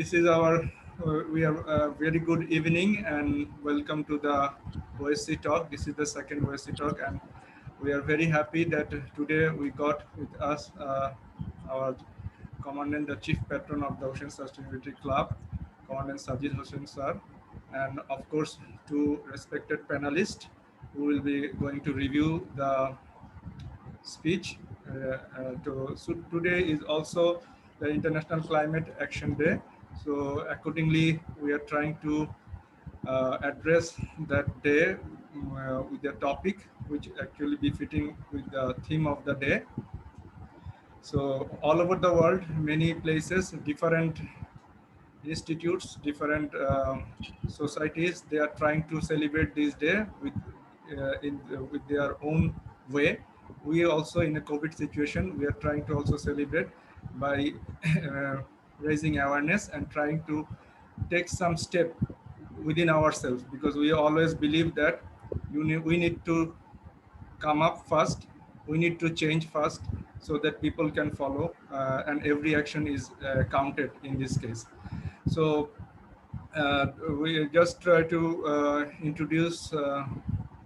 This is our, we have a very good evening and welcome to the OSC talk. This is the second OSC talk, and we are very happy that today we got with us our Commandant, the Chief Patron of the Ocean Sustainability Club, Commandant Sajid Hossain sir, and of course two respected panelists who will be going to review the speech. So today is also the International Climate Action Day. So accordingly, we are trying to address that day with a topic which actually be fitting with the theme of the day. So all over the world, many places, different institutes, different societies, they are trying to celebrate this day with their own way. We also in a COVID situation, we are trying to also celebrate by raising awareness and trying to take some step within ourselves, because we always believe that we need to come up first, we need to change first so that people can follow, and every action is counted in this case. So we just try to introduce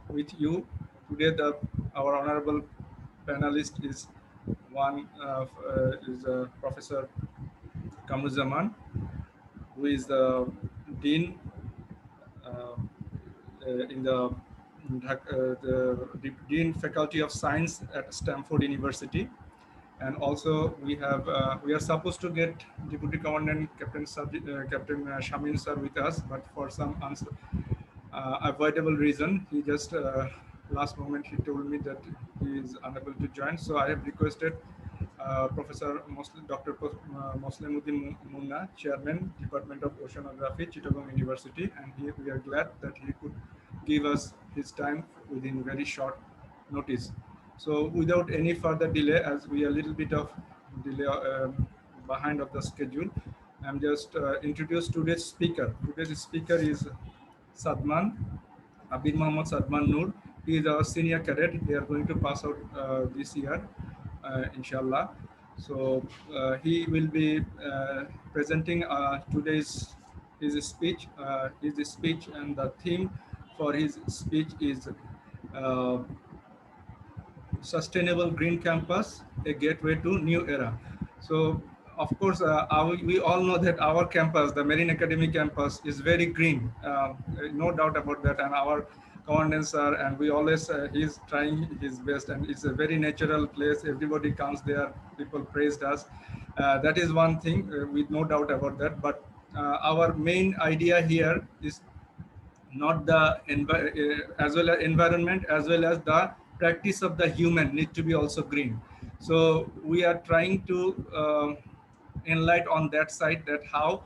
with you today our honorable panelist is one is Professor Kamruzaman, who is the dean uh, in the Dean Faculty of Science at Stanford University. And also we are supposed to get Deputy Commandant Captain Shamin sir with us, but for some avoidable reason, he just last moment he told me that he is unable to join. So I have requested Professor Dr. Moslemuddin Munna, Chairman, Department of Oceanography, Chittagong University, and we are glad that he could give us his time within very short notice. So without any further delay, as we are a little bit of delay behind of the schedule, I'm just introduce today's speaker. Today's speaker is Sadman, Abir Mohammad Sadman Noor. He is our senior cadet. They are going to pass out this year, inshallah. So he will be presenting today's his speech, and the theme for his speech is uh, sustainable green campus, a gateway to new era. So of course, we all know that our campus, the Marine Academy campus, is very green, no doubt about that. And our commandants are, and we always, he's trying his best, and it's a very natural place. Everybody comes there, people praised us. That is one thing, with no doubt about that. But our main idea here is not the as well as environment, as well as the practice of the human need to be also green. So we are trying to enlighten on that side, that how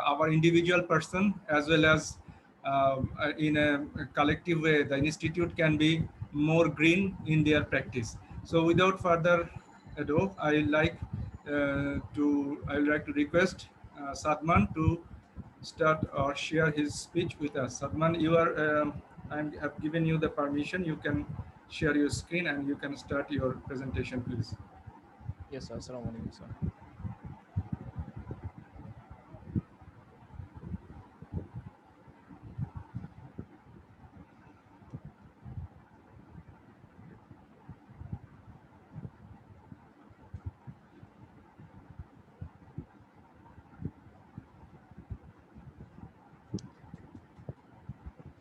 our individual person, as well as in a collective way, the institute can be more green in their practice. So without further ado, I would like to request Sadman to start or share his speech with us. Sadman, you are, I have given you the permission. You can share your screen and you can start your presentation, please. Yes, sir. Assalamu alaikum, sir.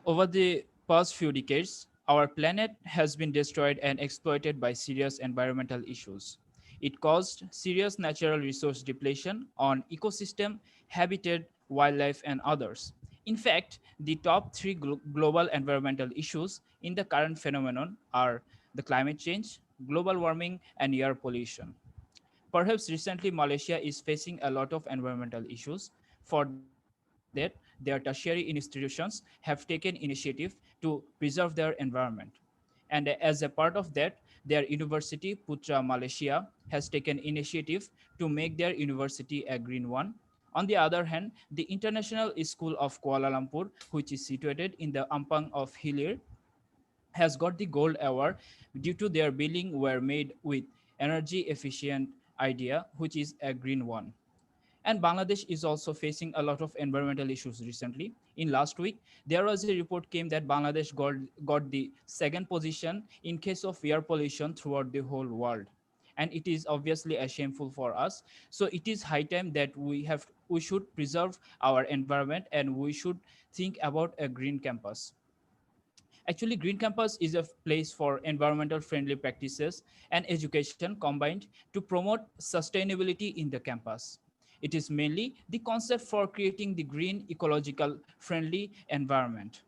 Over the past few decades, our planet has been destroyed and exploited by serious environmental issues. It caused serious natural resource depletion on ecosystem, habitat, wildlife, and others. In fact, the top three global environmental issues in the current phenomenon are the climate change, global warming, and air pollution. Perhaps recently Malaysia is facing a lot of environmental issues. For that, their tertiary institutions have taken initiative to preserve their environment. And as a part of that, their university, Putra Malaysia, has taken initiative to make their university a green one. On the other hand, the International School of Kuala Lumpur, which is situated in the Ampang of Hilir, has got the gold award due to their building were made with energy efficient idea, which is a green one. And Bangladesh is also facing a lot of environmental issues recently. In last week, there was a report came that Bangladesh got the second position in case of air pollution throughout the whole world. And it is obviously a shameful for us. So it is high time that we should preserve our environment and we should think about a green campus. Actually, Green Campus is a place for environmental friendly practices and education combined to promote sustainability in the campus. It is mainly the concept for creating the green, ecological friendly environment.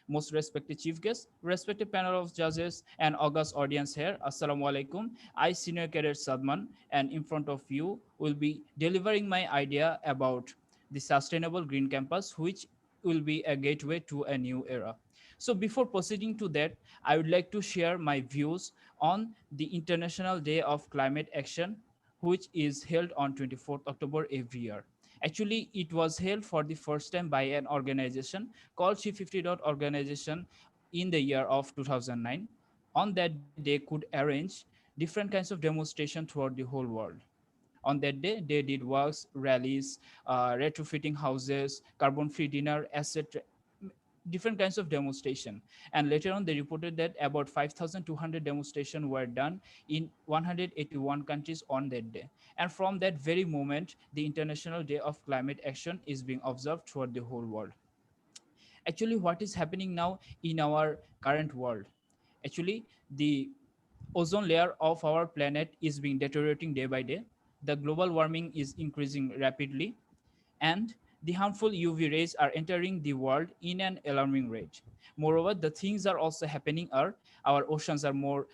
Most respected chief guests, respected panel of judges, and august audience here, Assalamu alaikum. I, Senior Cadet Sadman, and in front of you will be delivering my idea about the sustainable green campus, which will be a gateway to a new era. So before proceeding to that, I would like to share my views on the International Day of Climate Action, which is held on 24th October every year. Actually, it was held for the first time by an organization called G50 organization in the year of 2009. On that day, they could arrange different kinds of demonstration throughout the whole world. On that day, they did works, rallies, retrofitting houses, carbon-free dinner, etc. Different kinds of demonstration. And later on, they reported that about 5,200 demonstrations were done in 181 countries on that day. And from that very moment, the International Day of Climate Action is being observed throughout the whole world. Actually, what is happening now in our current world? Actually, the ozone layer of our planet is being deteriorating day by day. The global warming is increasing rapidly, and the harmful UV rays are entering the world in an alarming rate. Moreover, the things are also happening are our oceans are more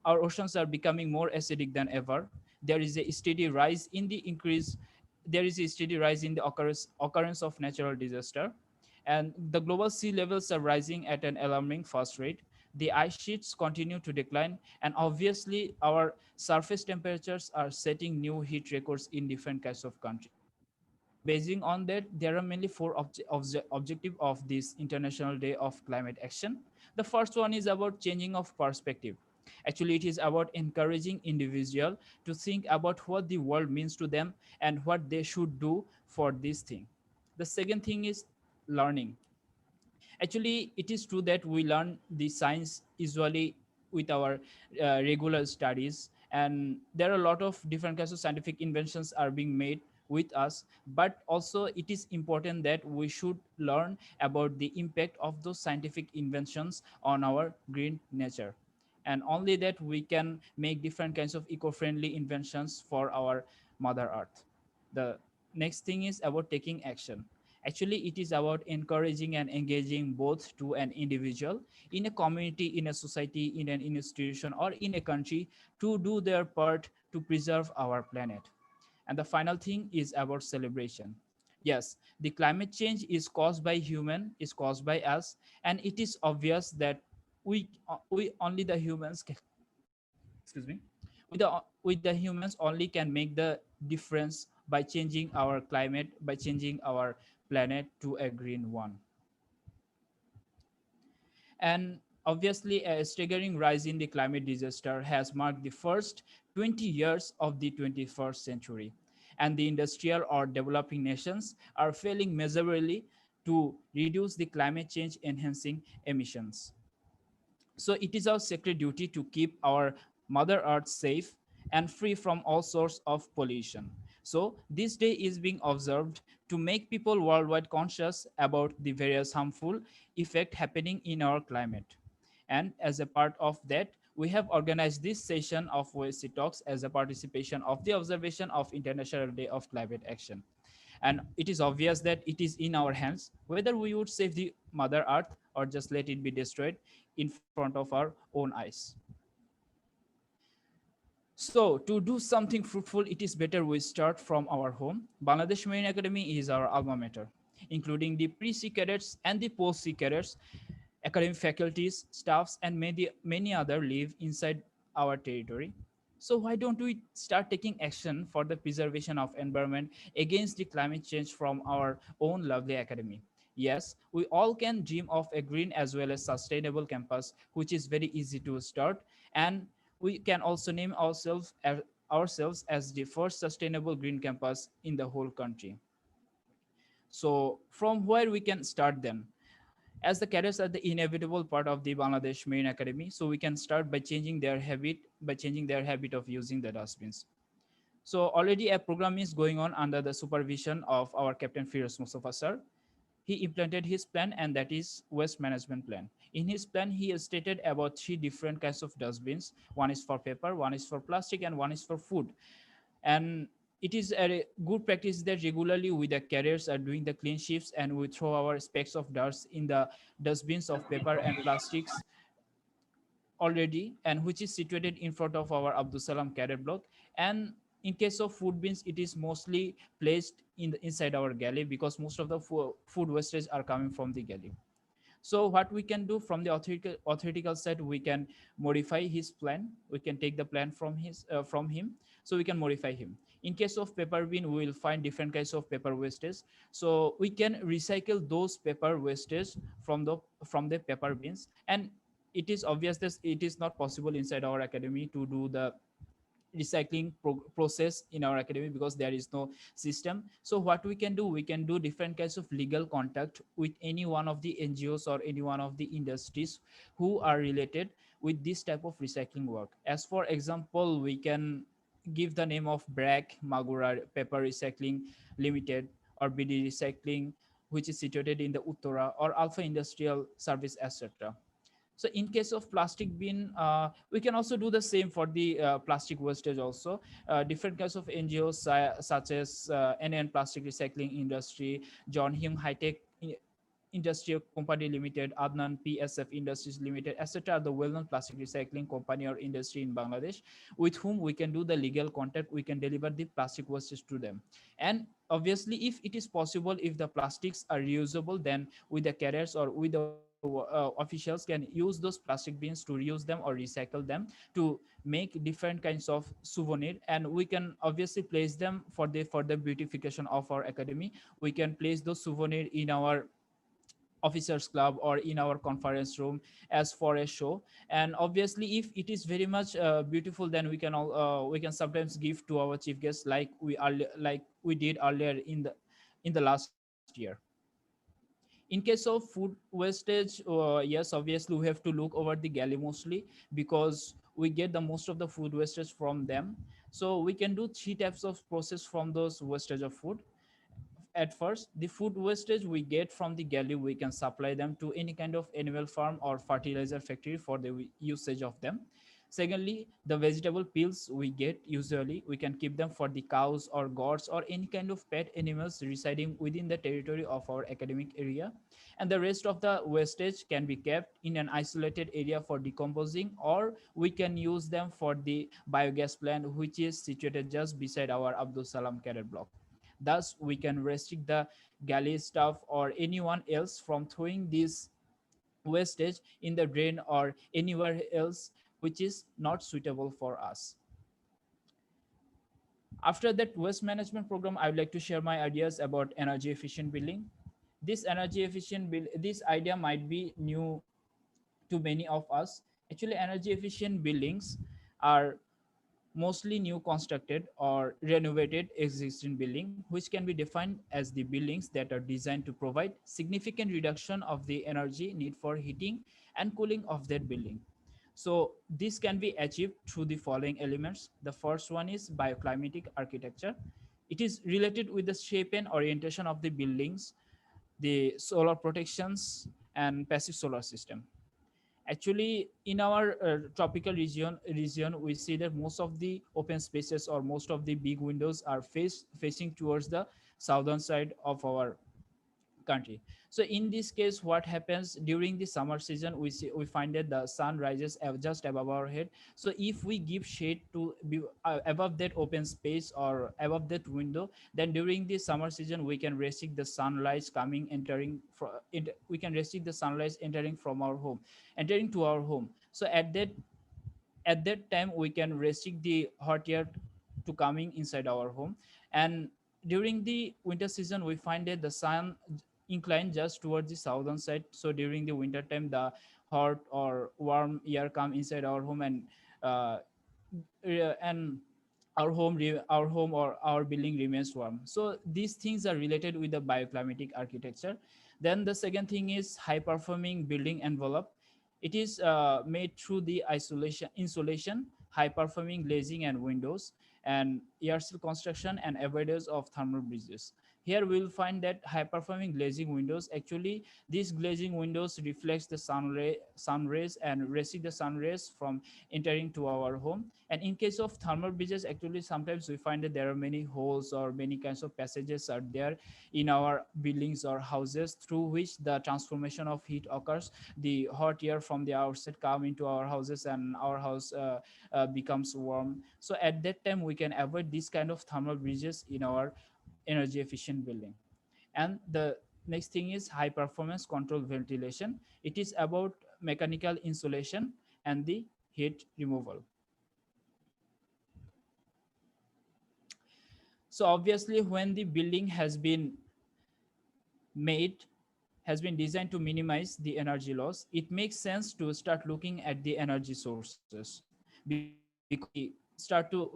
our oceans are becoming more acidic than ever. There is a steady rise in the increase there is a steady rise in the occurrence of natural disaster, and the global sea levels are rising at an alarming fast rate. The ice sheets continue to decline, and obviously our surface temperatures are setting new heat records in different kinds of countries. So basing on that, there are mainly four objective of this International Day of Climate Action. The first one is about changing of perspective. Actually, it is about encouraging individual to think about what the world means to them and what they should do for this thing. The second thing is learning. Actually, it is true that we learn the science usually with our regular studies, and there are a lot of different kinds of scientific inventions are being made with us, but also it is important that we should learn about the impact of those scientific inventions on our green nature, and only that we can make different kinds of eco-friendly inventions for our mother earth. The next thing is about taking action. Actually, it is about encouraging and engaging both to an individual, in a community, in a society, in an institution, or in a country to do their part to preserve our planet. And the final thing is about celebration. Yes, the climate change is caused by us, and it is obvious that we only the humans can, excuse me, with the humans only can make the difference by changing our climate, by changing our planet to a green one. And obviously, a staggering rise in the climate disaster has marked the first 20 years of the 21st century. And the industrial or developing nations are failing miserably to reduce the climate change enhancing emissions. So it is our sacred duty to keep our Mother Earth safe and free from all sorts of pollution. So this day is being observed to make people worldwide conscious about the various harmful effects happening in our climate. And as a part of that, we have organized this session of OSC Talks as a participation of the observation of International Day of Climate Action. And it is obvious that it is in our hands whether we would save the Mother Earth or just let it be destroyed in front of our own eyes. So to do something fruitful, it is better we start from our home. Bangladesh Marine Academy is our alma mater, including the pre-C cadets and the post-C cadets, academic faculties, staffs, and many other live inside our territory. So why don't we start taking action for the preservation of environment against the climate change from our own lovely academy? Yes, we all can dream of a green as well as sustainable campus, which is very easy to start, and we can also name ourselves ourselves as the first sustainable green campus in the whole country. So from where we can start then? As the cadets are the inevitable part of the Bangladesh Marine Academy, so we can start by changing their habit of using the dustbins. So already a program is going on under the supervision of our Captain Firoz Mustafa sir. He implemented his plan, and that is waste management plan. In his plan, he has stated about three different kinds of dustbins. One is for paper, one is for plastic, and one is for food. And it is a good practice that regularly we the carriers are doing the clean shifts, and we throw our specks of dust in the dustbins of paper and plastics already, and which is situated in front of our Abdul Salam cadet block. And in case of food bins, it is mostly placed inside our galley, because most of the food wastage are coming from the galley. So what we can do from the authoritical side, we can modify his plan. We can take the plan from him, so we can modify him. In case of paper bin, we will find different kinds of paper wastage. So we can recycle those paper wastage from the paper bins. And it is obvious that it is not possible inside our academy to do the recycling process in our academy, because there is no system. So what we can do, we can do different kinds of legal contact with any one of the NGOs or any one of the industries who are related with this type of recycling work. As for example, we can give the name of BRAC Magura Paper Recycling Limited, or BD Recycling, which is situated in the Uttara, or Alpha Industrial Service, etc. So in case of plastic bin, we can also do the same for the plastic wastage also. Different kinds of NGOs, such as NN Plastic Recycling Industry, John Hume High Tech Industrial Company Limited, Adnan PSF Industries Limited, etc., are the well-known plastic recycling company or industry in Bangladesh, with whom we can do the legal contact. We can deliver the plastic wastage to them. And obviously, if it is possible, if the plastics are reusable, then with the carriers or with the officials can use those plastic bins to reuse them or recycle them to make different kinds of souvenir. And we can obviously place them for the further beautification of our academy. We can place those souvenir in our officers club or in our conference room as for a show. And obviously, if it is very much beautiful, then we can sometimes give to our chief guests, like we did earlier in the last year. In case of food wastage, yes, obviously we have to look over the galley mostly, because we get the most of the food wastage from them. So we can do three types of process from those wastage of food. At first, the food wastage we get from the galley, we can supply them to any kind of animal farm or fertilizer factory for the usage of them. Secondly, the vegetable peels we get, usually we can keep them for the cows or goats or any kind of pet animals residing within the territory of our academic area. And the rest of the wastage can be kept in an isolated area for decomposing, or we can use them for the biogas plant, which is situated just beside our Abdul Salam cadet block. Thus, we can restrict the galley staff or anyone else from throwing this wastage in the drain or anywhere else which is not suitable for us. After that waste management program, I would like to share my ideas about energy efficient building. This idea might be new to many of us. Actually, energy efficient buildings are mostly new constructed or renovated existing building, which can be defined as the buildings that are designed to provide significant reduction of the energy need for heating and cooling of that building. So this can be achieved through the following elements. The first one is bioclimatic architecture. It is related with the shape and orientation of the buildings, the solar protections, and passive solar system. Actually, in our tropical region, we see that most of the open spaces or most of the big windows are facing towards the southern side of our country. So in this case, what happens during the summer season, we find that the sun rises just above our head. So if we give shade to be above that open space or above that window, then during the summer season we can restrict the sunlight coming entering from we can restrict the sunlight entering from our home, entering to our home. So at that time we can restrict the hot air to coming inside our home. And during the winter season, we find that the sun incline just towards the southern side. So during the winter time, the hot or warm air come inside our home, uh, and our home or our building remains warm. So these things are related with the bioclimatic architecture. Then the second thing is high performing building envelope. It is made through the isolation insulation, high performing glazing and windows, and air seal construction and avoidance of thermal breaches. Here we will find that high performing glazing windows, actually these glazing windows reflects the sun rays and resist the sun rays from entering to our home. And in case of thermal bridges, actually sometimes we find that there are many holes or many kinds of passages are there in our buildings or houses through which the transformation of heat occurs. The hot air from the outside come into our houses and our house becomes warm. So at that time we can avoid this kind of thermal bridges in our energy efficient building. And the next thing is high performance control ventilation. It is about mechanical insulation and the heat removal. So obviously when the building made has been designed to minimize the energy loss, it makes sense to start looking at the energy sources,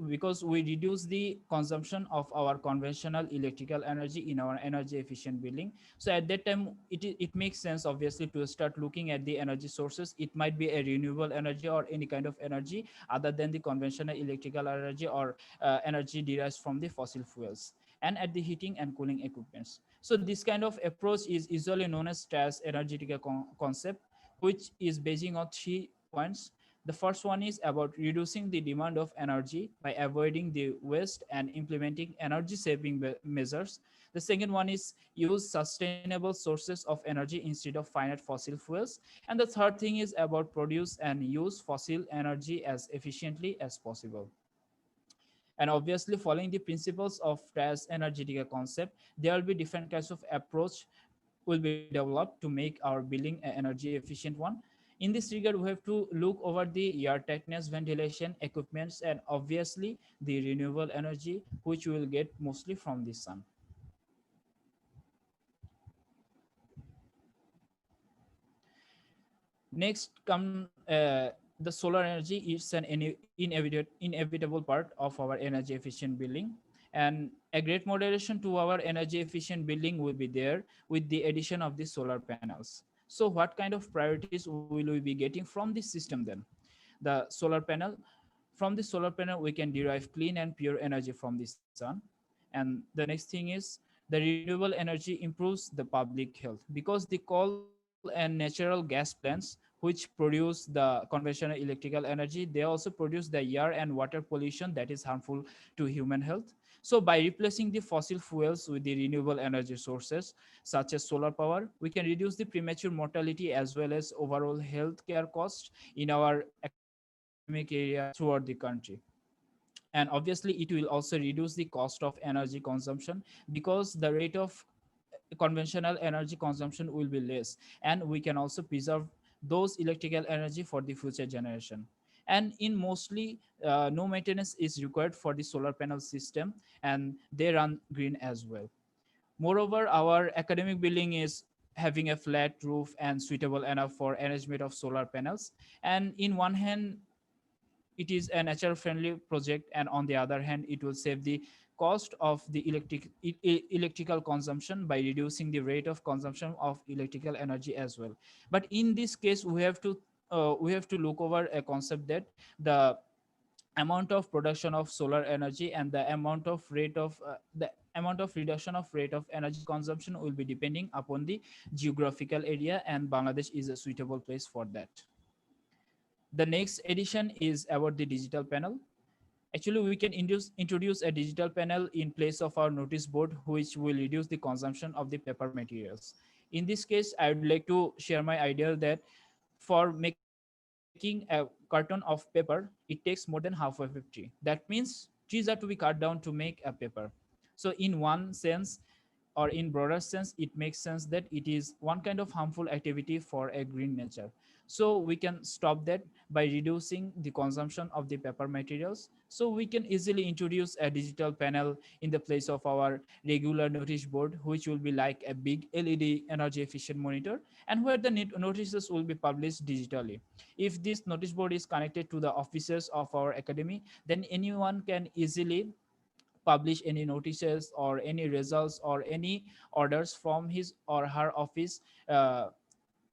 because we reduce the consumption of our conventional electrical energy in our energy efficient building. So at that time it makes sense obviously to start looking at the energy sources. It might be a renewable energy or any kind of energy other than the conventional electrical energy or energy derived from the fossil fuels, and at the heating and cooling equipments. So this kind of approach is usually known as TRAS energetic concept, which is basing on 3 points. The first one is about reducing the demand of energy by avoiding the waste and implementing energy saving measures. The second one is use sustainable sources of energy instead of finite fossil fuels. And the third thing is about produce and use fossil energy as efficiently as possible. And obviously following the principles of TRAS energetic concept, there will be different kinds of approach will be developed to make our building an energy efficient one. In this regard, we have to look over the air tightness, ventilation equipments, and obviously the renewable energy which we will get mostly from the sun. Next come the solar energy is an inevitable part of our energy efficient building, and a great moderation to our energy efficient building will be there with the addition of the solar panels. So what kind of priorities will we be getting from this system then? The solar panel, from the solar panel we can derive clean and pure energy from the sun. And the next thing is the renewable energy improves the public health because the coal and natural gas plants which produce the conventional electrical energy, they also produce the air and water pollution that is harmful to human health. So by replacing the fossil fuels with the renewable energy sources such as solar power, we can reduce the premature mortality as well as overall healthcare costs in our academic area throughout the country. And obviously it will also reduce the cost of energy consumption because the rate of conventional energy consumption will be less, and we can also preserve those electrical energy for the future generation. And in mostly no maintenance is required for the solar panel system, and they run green as well. Moreover, our academic building is having a flat roof and suitable enough for arrangement of solar panels. And in one hand it is a nature friendly project, and on the other hand it will save the cost of the electrical consumption by reducing the rate of consumption of electrical energy as well. But in this case we have to look over a concept that the amount of production of solar energy and the amount of reduction of rate of energy consumption will be depending upon the geographical area, and Bangladesh is a suitable place for that. The next edition is about the digital panel. Actually, we can introduce a digital panel in place of our notice board, which will reduce the consumption of the paper materials. In this case, I would like to share my idea that for making a carton of paper, it takes more than half of a tree. That means trees are to be cut down to make a paper. So in one sense, or in broader sense, it makes sense that it is one kind of harmful activity for a green nature. So we can stop that by reducing the consumption of the paper materials. So we can easily introduce a digital panel in the place of our regular notice board, which will be like a big LED energy efficient monitor, and where the notices will be published digitally. If this notice board is connected to the offices of our academy, then anyone can easily publish any notices or any results or any orders from his or her office uh,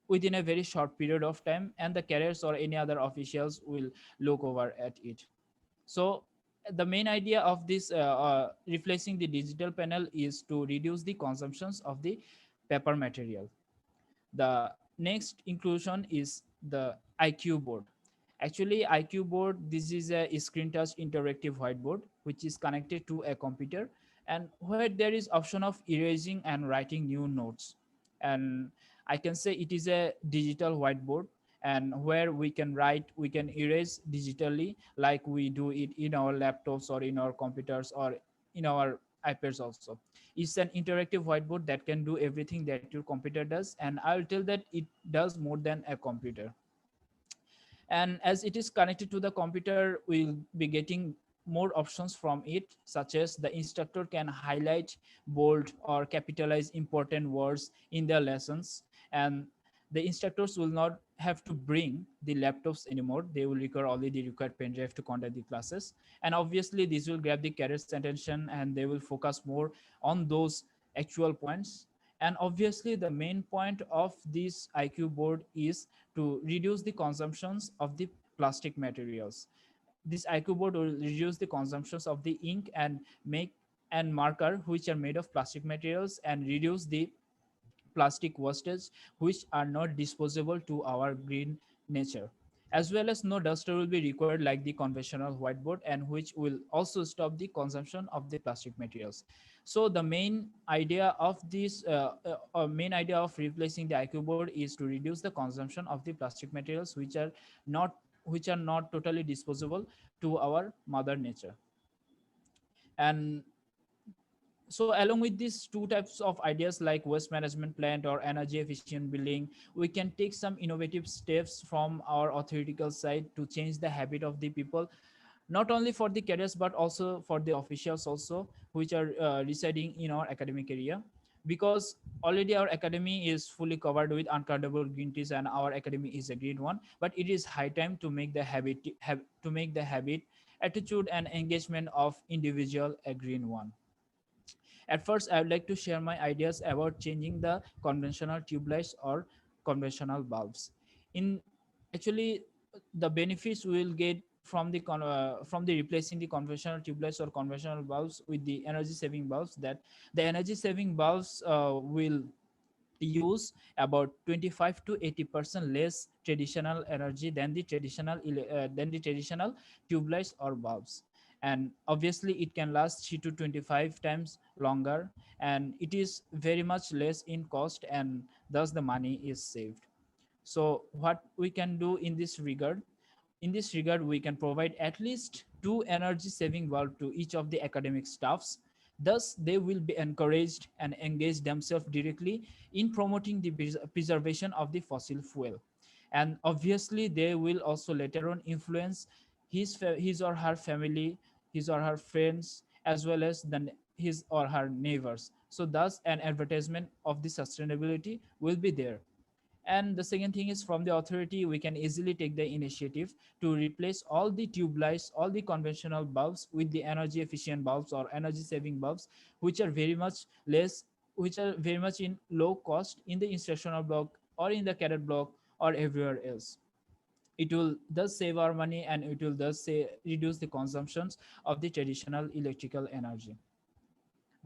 within a very short period of time, and the carriers or any other officials will look over at it. So the main idea of this replacing the digital panel is to reduce the consumptions of the paper material. The next inclusion is the IQ board. Actually, IQ board, this is a screen touch interactive whiteboard which is connected to a computer, and where there is option of erasing and writing new notes. And I can say it is a digital whiteboard, and where we can write, we can erase digitally like we do it in our laptops or in our computers or in our iPads also. It's an interactive whiteboard that can do everything that your computer does, and I'll tell that it does more than a computer. And as it is connected to the computer, we'll be getting more options from it, such as the instructor can highlight, bold, or capitalize important words in their lessons. And the instructors will not have to bring the laptops anymore. They will require only the required pen drive to conduct the classes. And obviously this will grab the carrier's attention, and they will focus more on those actual points. And obviously the main point of this IQ board is to reduce the consumptions of the plastic materials. This IQ board will reduce the consumptions of the ink and make and marker which are made of plastic materials, and reduce the plastic wastage which are not disposable to our green nature. As well as no duster will be required like the conventional whiteboard, and which will also stop the consumption of the plastic materials. So the main idea of replacing the IQ board is to reduce the consumption of the plastic materials not which are not totally disposable to our mother nature. And so along with these two types of ideas like waste management plant or energy efficient building, we can take some innovative steps from our authoritical side to change the habit of the people, not only for the careers but also for the officials also, which are residing in our academic area. Because already our academy is fully covered with uncountable green trees, and our academy is a green one, but it is high time to make the habit, attitude, and engagement of individual a green one. At first, I would like to share my ideas about changing the conventional tube lights or conventional bulbs. In actually, the benefits we will get from the replacing the conventional tube lights or conventional bulbs with the energy saving bulbs, that the energy saving bulbs will use about 25 to 80% less traditional energy than the traditional tube lights or bulbs. And obviously it can last 3 to 25 times longer, and it is very much less in cost, and thus the money is saved. So what we can do in this regard, we can provide at least two energy saving bulb to each of the academic staffs. Thus, they will be encouraged and engage themselves directly in promoting the preservation of the fossil fuel. And obviously, they will also later on influence his or her family, his or her friends, as well as his or her neighbors. So, thus, an advertisement of the sustainability will be there. And the second thing is, from the authority, we can easily take the initiative to replace all the tube lights, all the conventional bulbs with the energy efficient bulbs or energy saving bulbs, which are very much less, which are very much in low cost in the instructional block or in the cadet block or everywhere else. It will thus save our money, and it will thus reduce the consumptions of the traditional electrical energy.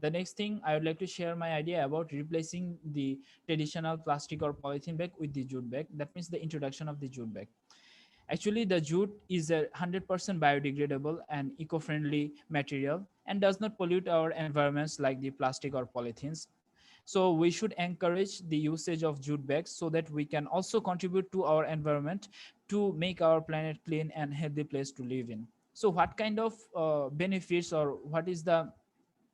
The next thing, I would like to share my idea about replacing the traditional plastic or polythene bag with the jute bag. That means the introduction of the jute bag. Actually, the jute is a 100% biodegradable and eco-friendly material and does not pollute our environments like the plastic or polythenes. So we should encourage the usage of jute bags so that we can also contribute to our environment to make our planet clean and healthy place to live in. So what kind of benefits, or what is the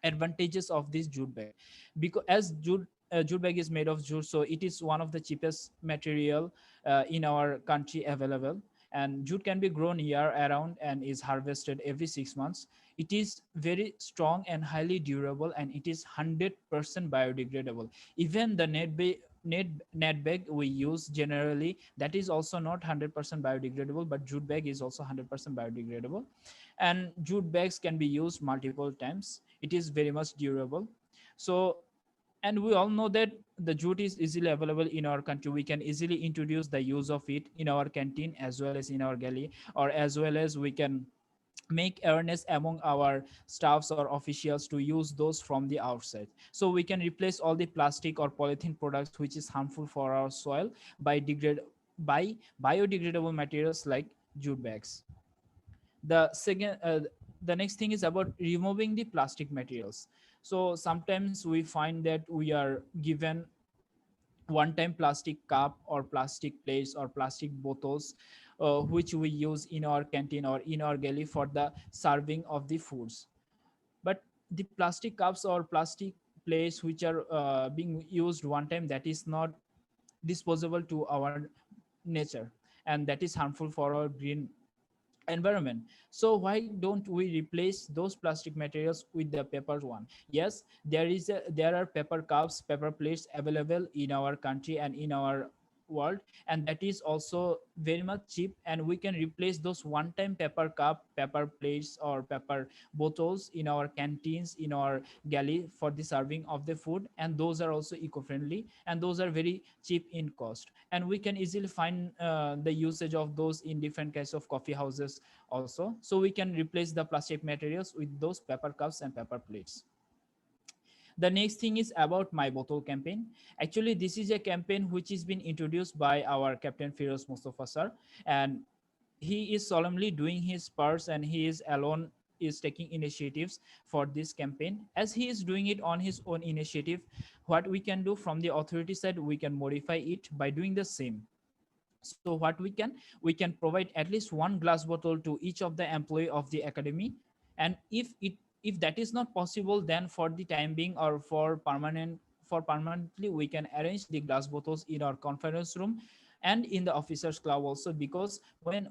advantages of this jute bag? Because as jute jute bag is made of jute, so it is one of the cheapest material in our country available. And jute can be grown year around and is harvested every 6 months. It is very strong and highly durable, and it is 100% biodegradable. Even the net bag we use generally, that is also not 100% biodegradable, but jute bag is also 100% biodegradable. And jute bags can be used multiple times. It is very much durable. So, and we all know that the jute is easily available in our country. We can easily introduce the use of it in our canteen as well as in our galley, or as well as we can make awareness among our staffs or officials to use those from the outside. So we can replace all the plastic or polythene products which is harmful for our soil by biodegradable materials like jute bags. The next thing is about removing the plastic materials. So sometimes we find that we are given one time plastic cup or plastic plates or plastic bottles, which we use in our canteen or in our galley for the serving of the foods. But the plastic cups or plastic plates which are being used one time, that is not disposable to our nature, and that is harmful for our green environment. So why don't we replace those plastic materials with the paper one? Yes, there are paper cups, paper plates available in our country and in our world, and that is also very much cheap, and we can replace those one time paper cup, paper plates or paper bottles in our canteens, in our galley for the serving of the food, and those are also eco-friendly and those are very cheap in cost. And we can easily find the usage of those in different kinds of coffee houses also. So we can replace the plastic materials with those paper cups and paper plates. The next thing is about my bottle campaign. Actually, this is a campaign which has been introduced by our Captain Firoz Mustafa sir, and he is solemnly doing his parts, and he is alone is taking initiatives for this campaign. As he is doing it on his own initiative, what we can do from the authority side, we can modify it by doing the same. So what we can provide at least one glass bottle to each of the employee of the academy. And if that is not possible, then for the time being or for permanently, we can arrange the glass bottles in our conference room and in the officers club also, because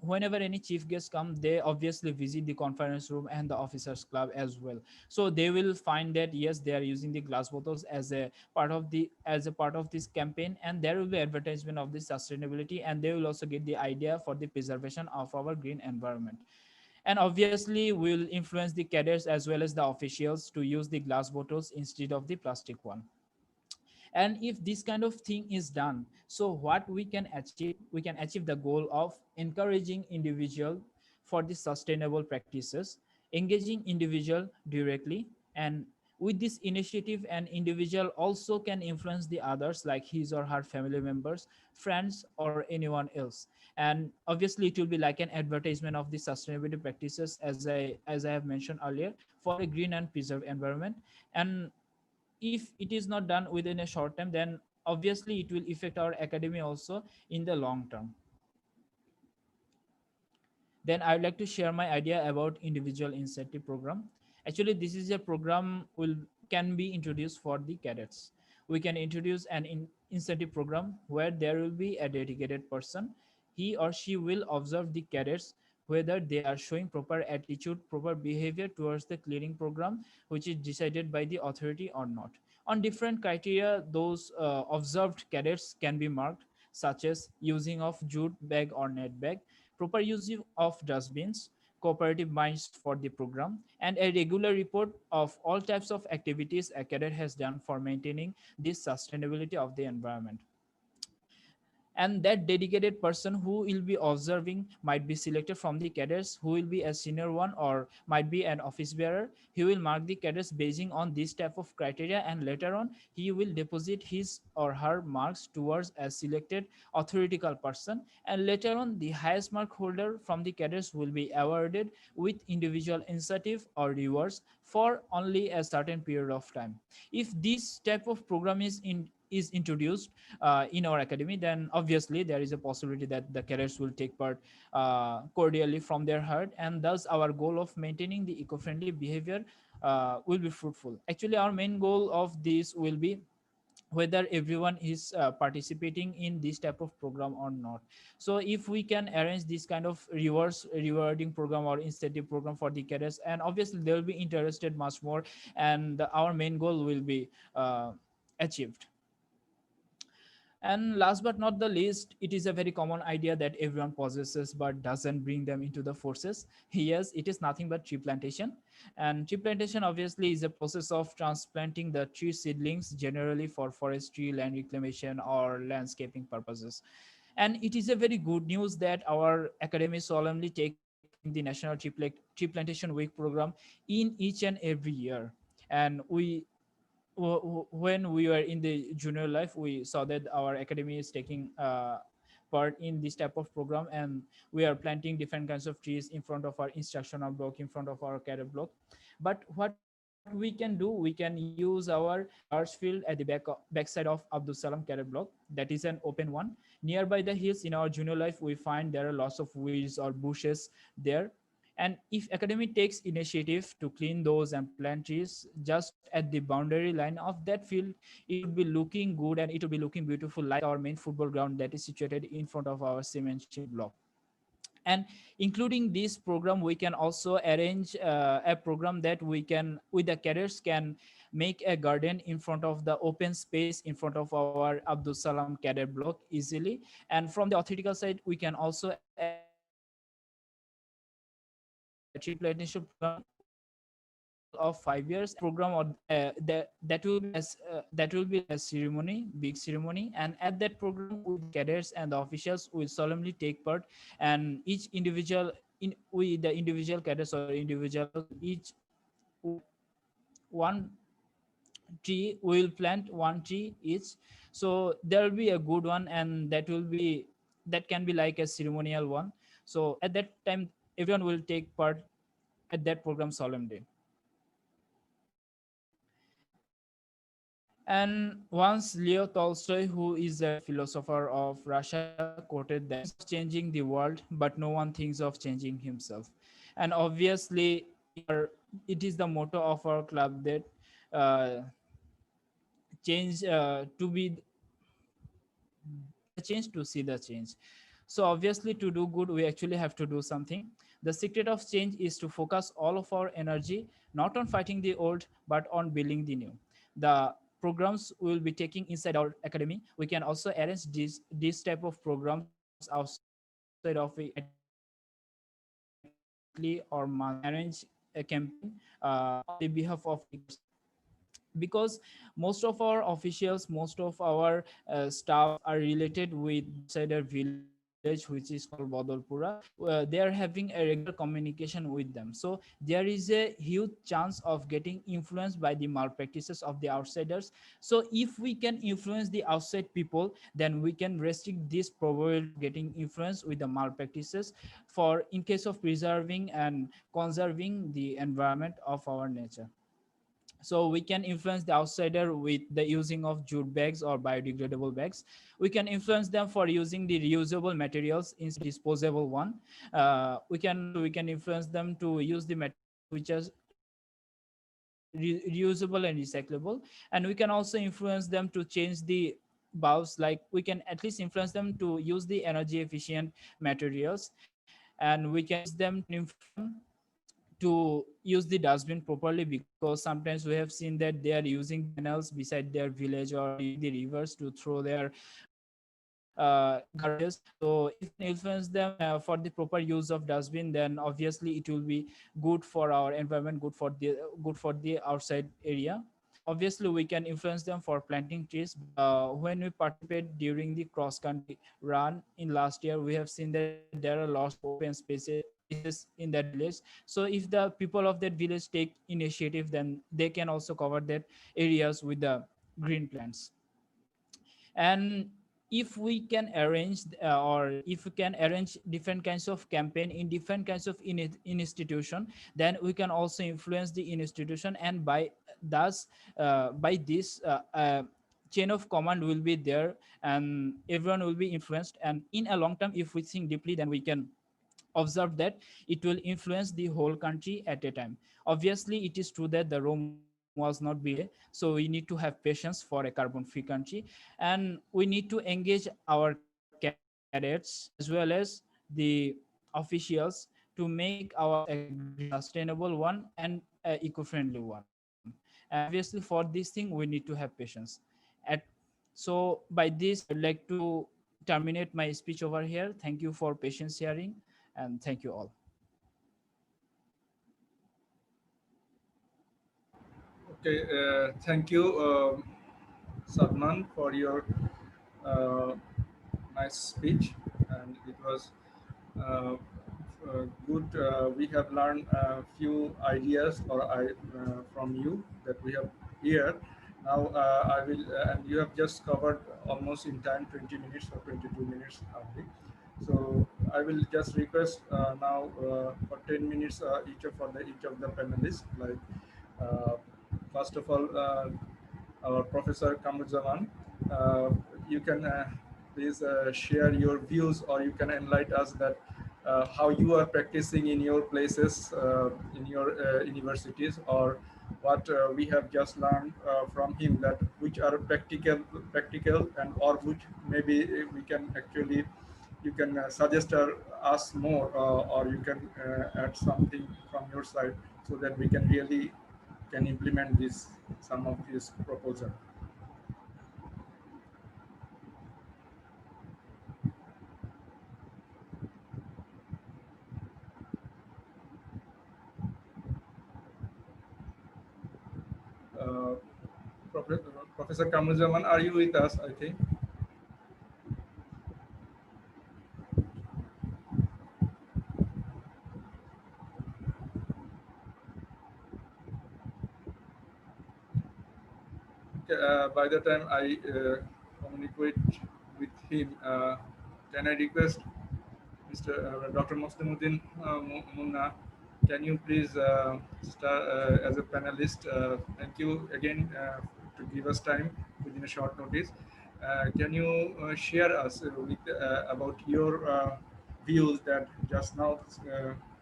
whenever any chief guests come, they obviously visit the conference room and the officers club as well. So they will find that yes, they are using the glass bottles as a part of this campaign, and there will be advertisement of the sustainability, and they will also get the idea for the preservation of our green environment. And obviously we will influence the cadets as well as the officials to use the glass bottles instead of the plastic one. And if this kind of thing is done, so what we can achieve the goal of encouraging individual for the sustainable practices, engaging individual directly. And with this initiative, an individual also can influence the others like his or her family members, friends, or anyone else. And obviously it will be like an advertisement of the sustainability practices, as I have mentioned earlier, for a green and preserved environment. And if it is not done within a short time, then obviously it will affect our academy also in the long term. Then I would like to share my idea about individual incentive program. Actually, this is a program will can be introduced for the cadets. We can introduce an incentive program where there will be a dedicated person. He or she will observe the cadets whether they are showing proper attitude, proper behavior towards the clearing program, which is decided by the authority or not. On different criteria, those observed cadets can be marked, such as using of jute bag or net bag, proper use of dustbins, cooperative minds for the program, and a regular report of all types of activities a cadet has done for maintaining the sustainability of the environment. And that dedicated person who will be observing might be selected from the cadets, who will be a senior one or might be an office bearer. He will mark the cadets basing on this type of criteria, and later on he will deposit his or her marks towards a selected authoritical person, and later on the highest mark holder from the cadets will be awarded with individual incentive or rewards for only a certain period of time. If this type of program is introduced in our academy, then obviously there is a possibility that the cadets will take part cordially from their heart, and thus our goal of maintaining the eco-friendly behavior will be fruitful. Actually, our main goal of this will be whether everyone is participating in this type of program or not. So if we can arrange this kind of rewarding program or incentive program for the cadets, and obviously they'll be interested much more, and our main goal will be achieved. And last but not the least, it is a very common idea that everyone possesses but doesn't bring them into the forces. Yes, it is nothing but tree plantation. And tree plantation obviously is a process of transplanting the tree seedlings, generally for forestry, land reclamation, or landscaping purposes. And it is a very good news that our academy solemnly takes part in the National Tree Plantation Week program in each and every year. And when we were in the junior life, we saw that our academy is taking part in this type of program, and we are planting different kinds of trees in front of our instructional block, in front of our cadet block. But what we can do, we can use our large field at the backside of Abdul Salam cadet block. That is an open one nearby the hills. In our junior life, we find there are lots of weeds or bushes there, and if academy takes initiative to clean those and plant trees just at the boundary line of that field, it would be looking good and it would be looking beautiful, like our main football ground that is situated in front of our cement sheet block. And including this program, we can also arrange a program that we can, with the cadets, can make a garden in front of the open space in front of our Abdul Salam cadet block easily. And from the authoritical side, we can also arrange a tree plantation program with a cycle of 5 years. And at that program, or that will be like a ceremony, big ceremony. And at that program, with the cadets and the officials will solemnly take part, and each individual in with the individual cadets or individuals will each with one tree, we will plant one tree each. So there will be a good one, and that can be like a ceremonial one. So at that time, everyone will take part at that program solemnly. And once Leo Tolstoy, who is a philosopher of Russia, quoted that of changing the world, but no one thinks of changing himself. And obviously, it is the motto of our club that uh, change to be the change to see the change. So obviously, to do good, we actually have to do something. The secret of change is to focus all of our energy not on fighting the old, but on building the new. The programs we will be taking inside our academy, we can also arrange this type of programs outside of it at least weekly or monthly. We can arrange a campaign on the behalf of the cadets, because most of our officials, most of our staff are related with the outsider village which is called Bodolpura. They are having a regular communication with them, so there is a huge chance of getting influenced by the malpractices of the outsiders. So if we can influence the outside people, then we can restrict this probability of getting influenced with the malpractices, for in case of preserving and conserving the environment of our nature. So we can influence the outsider with the using of jute bags or biodegradable bags. We can influence them for using the reusable materials instead of disposable one. We can influence them to use the materials which are reusable and recyclable. And we can also influence them to change the bulbs, like we can at least influence them to use the energy efficient materials. And we can influence them to use the dustbin properly, because sometimes we have seen that they are using the canals beside their village or near the rivers to throw their garbages. So if we can influence them for the proper use of dustbin, then obviously it will be good for our environment, good for the outside area. Obviously we can influence them for planting trees. When we participate during the cross country run in last year, we have seen that there are lots of open spaces in that village. So if the people of that village take initiative, then they can also cover that areas with the green plants. And if we can arrange or if we can arrange different kinds of campaign in different kinds of institution, then we can also influence the institution, and by thus by this chain of command will be there, and everyone will be influenced. And in a long term, if we think deeply, then we can observe that it will influence the whole country at a time. Obviously it is true that the role model was not built. So we need to have patience for a carbon free country, and we need to engage our cadets as well as the officials to make our agriculture a sustainable one and eco-friendly one. And obviously for this thing we need to have patience. At So by this I would like to terminate my speech over here. Thank you for patience sharing, and thank you all. Okay, thank you, Salman, for your uh, nice speech, and it was good. We have learned a few ideas from you that we have here. Now I will, and you have just covered almost in time 20 minutes or 22 minutes only. So I will just request now for 10 minutes each of the panelists. Like uh, first of all, our Professor Kamuzaman. Uh, you can please share your views, or you can enlighten us that how you are practicing in your places, in your universities, or what we have just learned from him, that which are practical, and or which maybe we can actually, you can suggest us more, or you can add something from your side, so that we can really can implement this some of this proposal. Uh, Professor Kamuzaman, are you with us? I think. Okay, by the time I communicate with him, can I request Mr. Dr. Muslimuddin Munna, can you please start as a panelist? Thank you again to give us time within a short notice. Can you share us with about your views that just now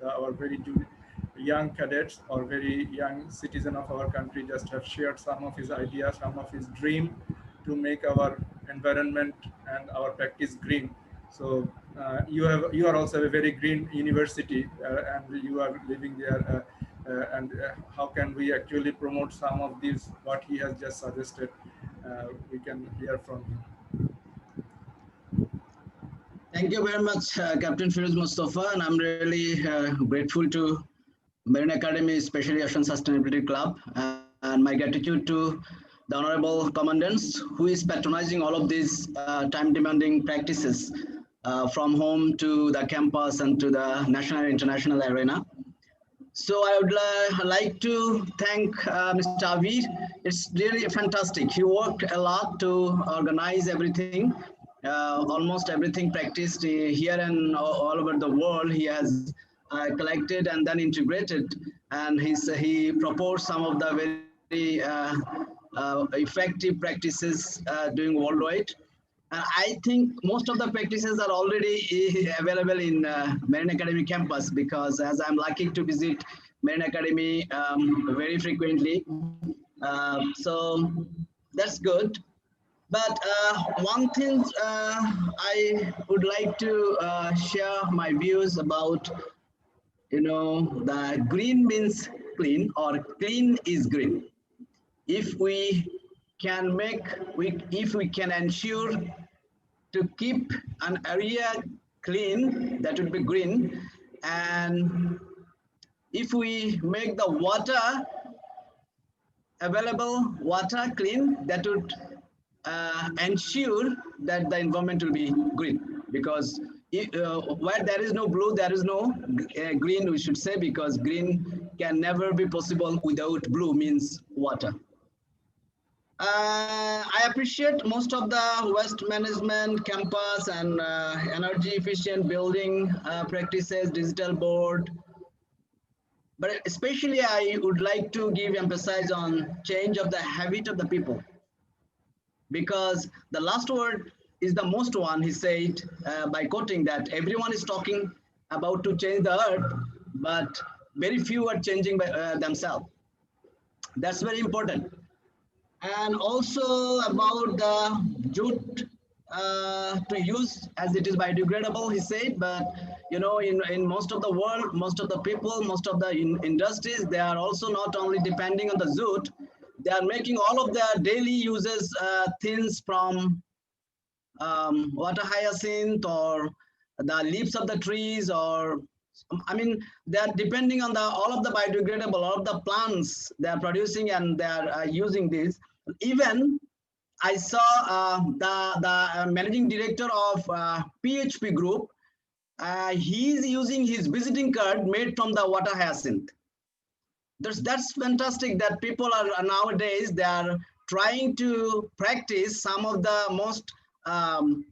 our young cadets or very young citizen of our country just have shared some of his ideas, some of his dream to make our environment and our practice green. So you are also a very green university, and you are living there. And how can we actually promote some of these what he has just suggested? We can hear from him. Thank you very much, Captain Firoz Mustafa, and I'm really grateful to Marine Academy Special Ocean Sustainability Club, and my gratitude to the Honorable Commandants who is patronizing all of these time-demanding practices from home to the campus and to the national and international arena. So I would like to thank Mr. Avid. It's really fantastic. He worked a lot to organize everything, almost everything practiced here and all over the world. He has collected and then integrated, and he proposed some of the very effective practices doing worldwide. I think most of the practices are already available in Marine Academy campus, because as I'm lucky to visit Marine Academy very frequently. So that's good. But one thing I would like to share my views about, the green means clean, or clean is green. If we can if we can ensure to keep an area clean, that would be green. And if we make the water available, water clean, that would ensure that the environment will be green. Because where there is no blue, there is no green, we should say, because green can never be possible without blue, means water. I appreciate most of the waste management, campus, and energy efficient building practices, digital board. But especially, I would like to give emphasis on change of the habit of the people, because the last word is the most one. He said by quoting that everyone is talking about to change the earth, but very few are changing by themselves. That's very important. And also about the jute to use, as it is biodegradable, he said. But in most of the world, most of the people, most of the industries, they are also not only depending on the jute, they are making all of their daily uses things from water hyacinth or the leaves of the trees, or I mean, they are depending on the all of the biodegradable, all of the plants they are producing, and they are using this. Even I saw the managing director of PHP Group. He is using his visiting card made from the water hyacinth. That's fantastic that people are nowadays they are trying to practice some of the most um,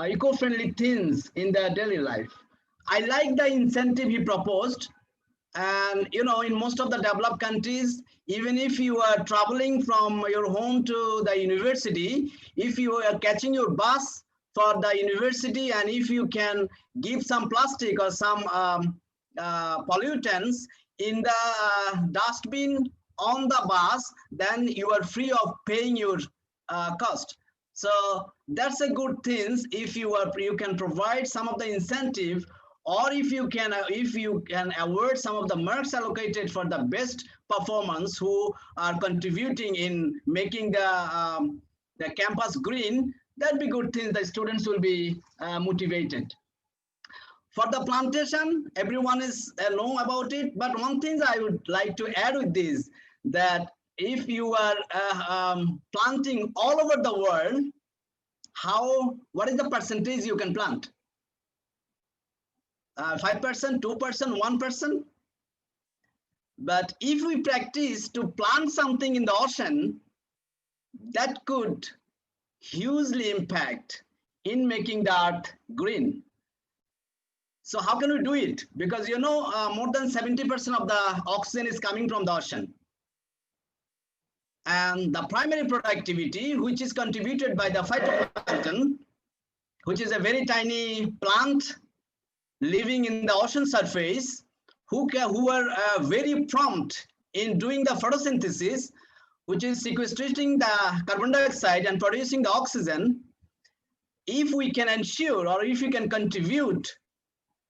eco-friendly things in their daily life. I like the incentive he proposed. And in most of the developed countries, even if you are traveling from your home to the university, if you are catching your bus for the university, and if you can give some plastic or some pollutants in the dustbin on the bus, then you are free of paying your cost. So that's a good thing if you can provide some of the incentive, or if you can award some of the marks allocated for the best performance who are contributing in making the campus green. That'd be good thing. The students will be motivated. For the plantation, everyone is know about it. But one thing I would like to add with this, that if you are planting all over the world, what is the percentage you can plant? 5%, 2%, 1%. But if we practice to plant something in the ocean, that could hugely impact in making the earth green. So how can we do it? Because more than 70% of the oxygen is coming from the ocean. And the primary productivity, which is contributed by the phytoplankton, which is a very tiny plant living in the ocean surface, who are very prompt in doing the photosynthesis, which is sequestrating the carbon dioxide and producing the oxygen. If we can ensure, or if we can contribute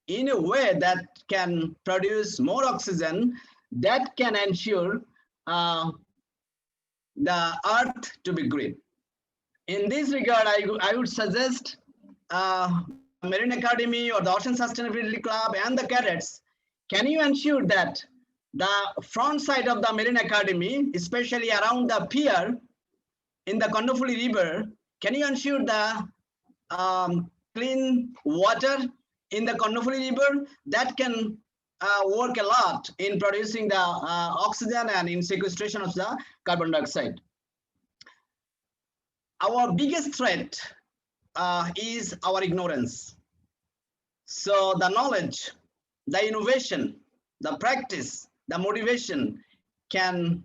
in a way that can produce more oxygen, that can ensure the earth to be green. In this regard, I would suggest the Marine Academy or the Ocean Sustainability Club and the cadets, can you ensure that the front side of the Marine Academy, especially around the pier in the Kondofuli River, can you ensure the clean water in the Kondofuli River? That can work a lot in producing the oxygen and in sequestration of the carbon dioxide. Our biggest threat is our ignorance. So the knowledge, the innovation, the practice, the motivation can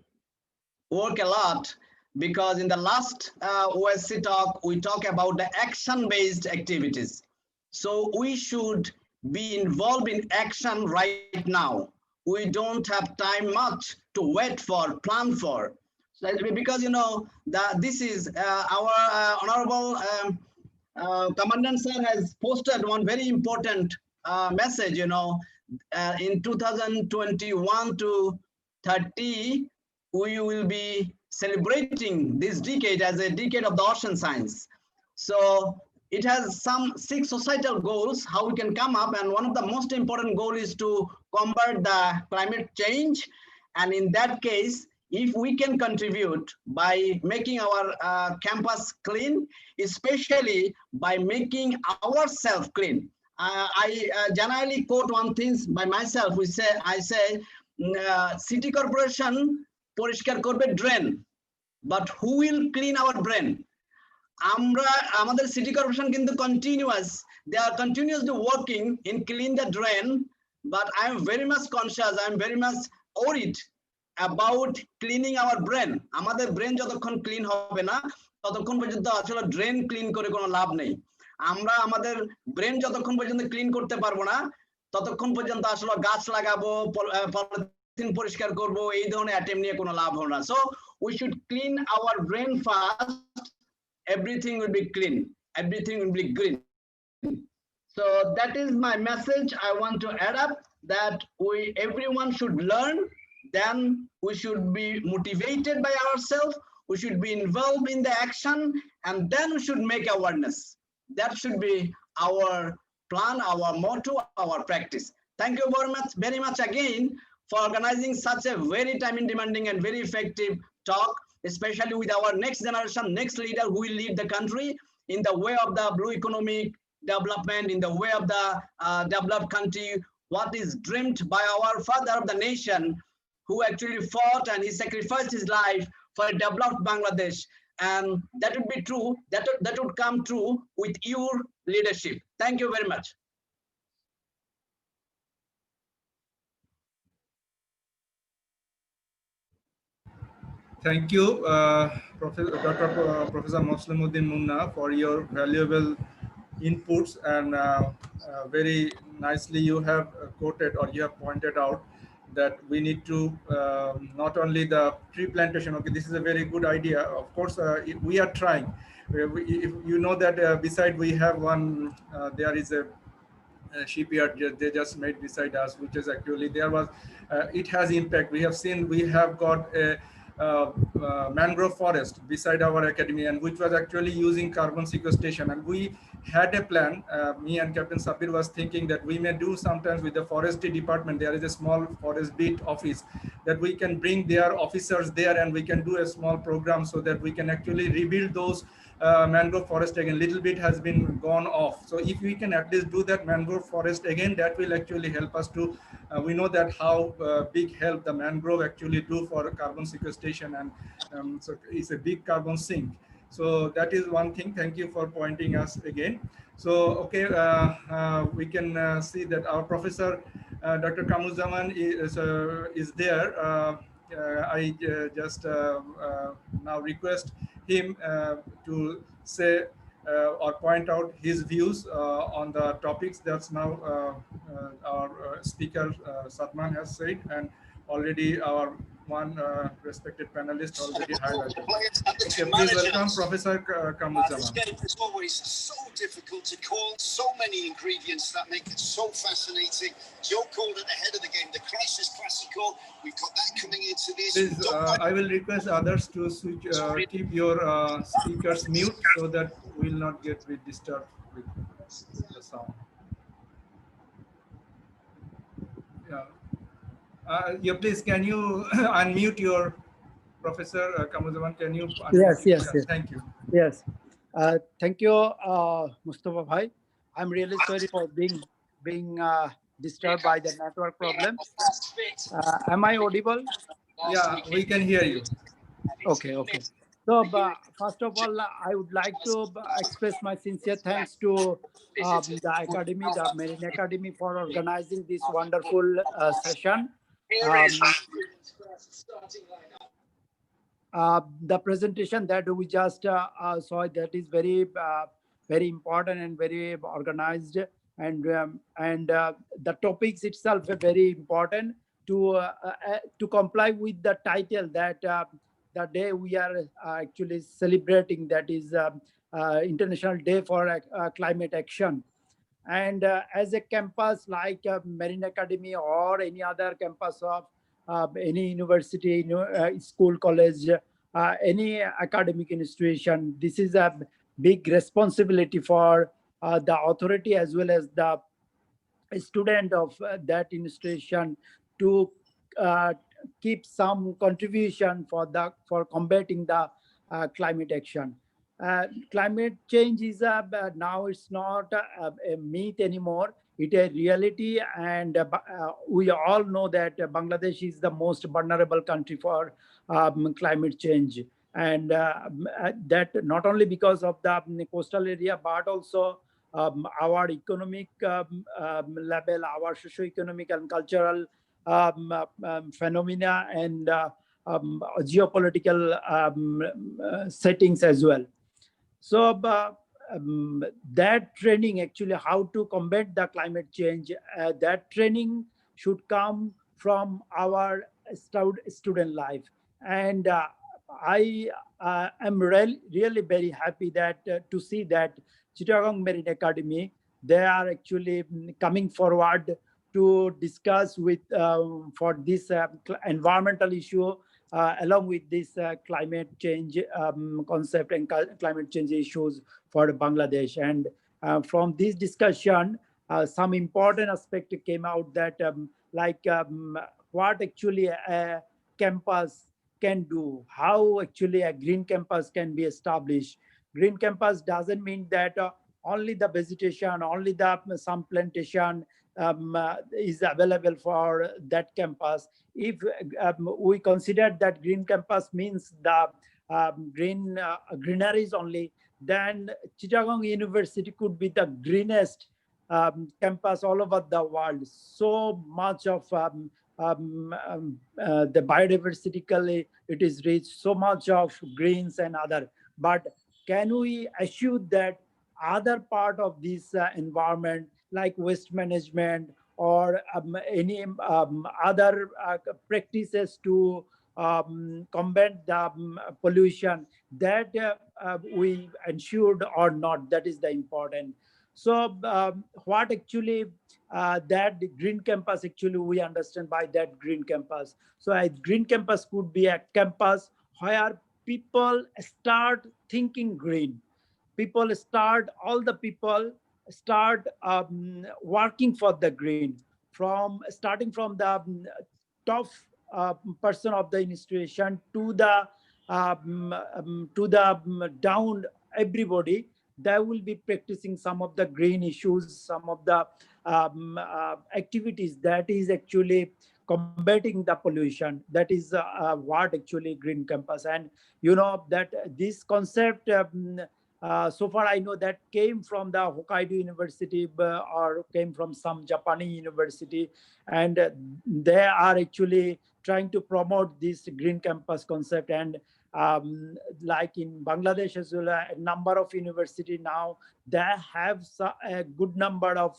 work a lot, because in the last OSC talk, we talk about the action-based activities. So we should be involved in action right now. We don't have time much to wait for, plan for. So, because this is our honorable Commandant sir has posted one very important message. In 2021 to 30, we will be celebrating this decade as a decade of the ocean science. So it has some 6 societal goals, how we can come up, and one of the most important goal is to combat the climate change. And in that case, if we can contribute by making our campus clean, especially by making ourselves clean. I generally quote one thing by myself. I say, city corporation poriskar korbe drain, but who will clean our brain? Amader city corporation kintu continuous. They are continuously working in clean the drain, but I am very much conscious. I am very much worried about cleaning our brain. আমাদের brain যতক্ষণ clean হবে না ততক্ষণ পর্যন্ত আসলে drain clean করে কোনো লাভ নেই। আমরা আমাদের ব্রেন যতক্ষণ পর্যন্ত ক্লিন করতে পারবো না ততক্ষণ পর্যন্ত আসলে গাছ লাগাবো, বেসিন পরিষ্কার করব এই ধরনের অ্যাটেম্প নিয়ে কোনো লাভ হবে না so we should clean our brain first everything will be clean everything will be green so that is my message I want to add up that everyone should learn then we should be motivated by ourselves we should be involved in the action and then we should make awareness that should be our plan our motto our practice thank you very much again for organizing such a very time demanding and very effective talk especially with our next generation next leader who will lead the country in the way of the blue economic development in the way of the developed country what is dreamed by our father of the nation who actually fought and he sacrificed his life for a developed Bangladesh and that would be true that would come true with your leadership thank you very much Thank you, Professor Moslimuddin Munna, for your valuable inputs and very nicely you have quoted or you have pointed out that we need to not only the tree plantation. Okay, this is a very good idea. Of course, we are trying. If you know that beside we have one, there is a shipyard they just made beside us, which is actually there was it has impact. We have seen we have got a mangrove forest beside our academy and which was actually using carbon sequestration, and we had a plan. Me and Captain Sabir was thinking that we may do sometimes with the forestry department. There is a small forest beat office that we can bring their officers there and we can do a small program so that we can actually rebuild those mangrove forest again. Little bit has been gone off, so if we can at least do that mangrove forest again, that will actually help us to we know that how big help the mangrove actually do for carbon sequestration, and so it's a big carbon sink. So that is one thing. Thank you for pointing us again. So okay, we can see that our professor Dr. Kamuzzaman is there. I just now request him to say or point out his views on the topics that's now our speaker Satman has said, and already our one respected panelist already highlighted. Okay, please welcome Professor Kamuzzaman. It's always so difficult to call, so many ingredients that make it so fascinating. Joe called at the head of the game, the crisis classical. We've got that coming into this. Please, I will request others to switch, keep your speakers mute so that we will not get disturbed with the sound. Yeah. Yeah, please, can you unmute your Professor Kamuzzaman? Can you unmute? Yes. Thank you. Yes. Thank you, Mustafa Bhai. I'm really sorry for being disturbed by the network problem. Am I audible? Yeah, we can hear you. Okay. So, first of all, I would like to express my sincere thanks to the Academy, the Marine Academy, for organizing this wonderful session. The presentation that we just saw, that is very important and very organized, and the topics itself are very important to comply with the title that the day we are actually celebrating, that is International Day for Climate Action. And as a campus like Marine Academy or any other campus of any university, school, college, any academic institution, this is a big responsibility for the authority as well as the student of that institution to keep some contribution for combating the climate action. Climate change is now it's not a myth anymore. It's a reality, and we all know that Bangladesh is the most vulnerable country for climate change, and that not only because of the coastal area, but also our economic level, our socio-economic and cultural phenomena, and geopolitical settings as well. So that training, actually how to combat the climate change, that training should come from our student life. And I am really very happy that to see that Chittagong Marine Academy, they are actually coming forward to discuss with for this environmental issue, along with this climate change concept and climate change issues for Bangladesh. And from this discussion, some important aspect came out that like what actually a campus can do, how actually a green campus can be established. Green campus doesn't mean that only the vegetation, only the some plantation is available for that campus. If we consider that green campus means the greeneries only, then Chittagong University could be the greenest campus all over the world. So much of the biodiversity, it is rich, so much of greens and other. But can we assure that other part of this environment, like waste management or any other practices to combat the pollution, that we ensured or not, that is the important. So what actually that green campus, actually we understand by that green campus. So a green campus could be a campus where people start thinking green. All the people start working for the green, from starting from the top person of the institution to the down everybody. They will be practicing some of the green issues, some of the activities that is actually combating the pollution. That is what actually green campus. And that this concept, so far I know, that came from the Hokkaido University, or came from some Japanese university, and they are actually trying to promote this green campus concept. And like in Bangladesh as well, a number of university now, they have a good number of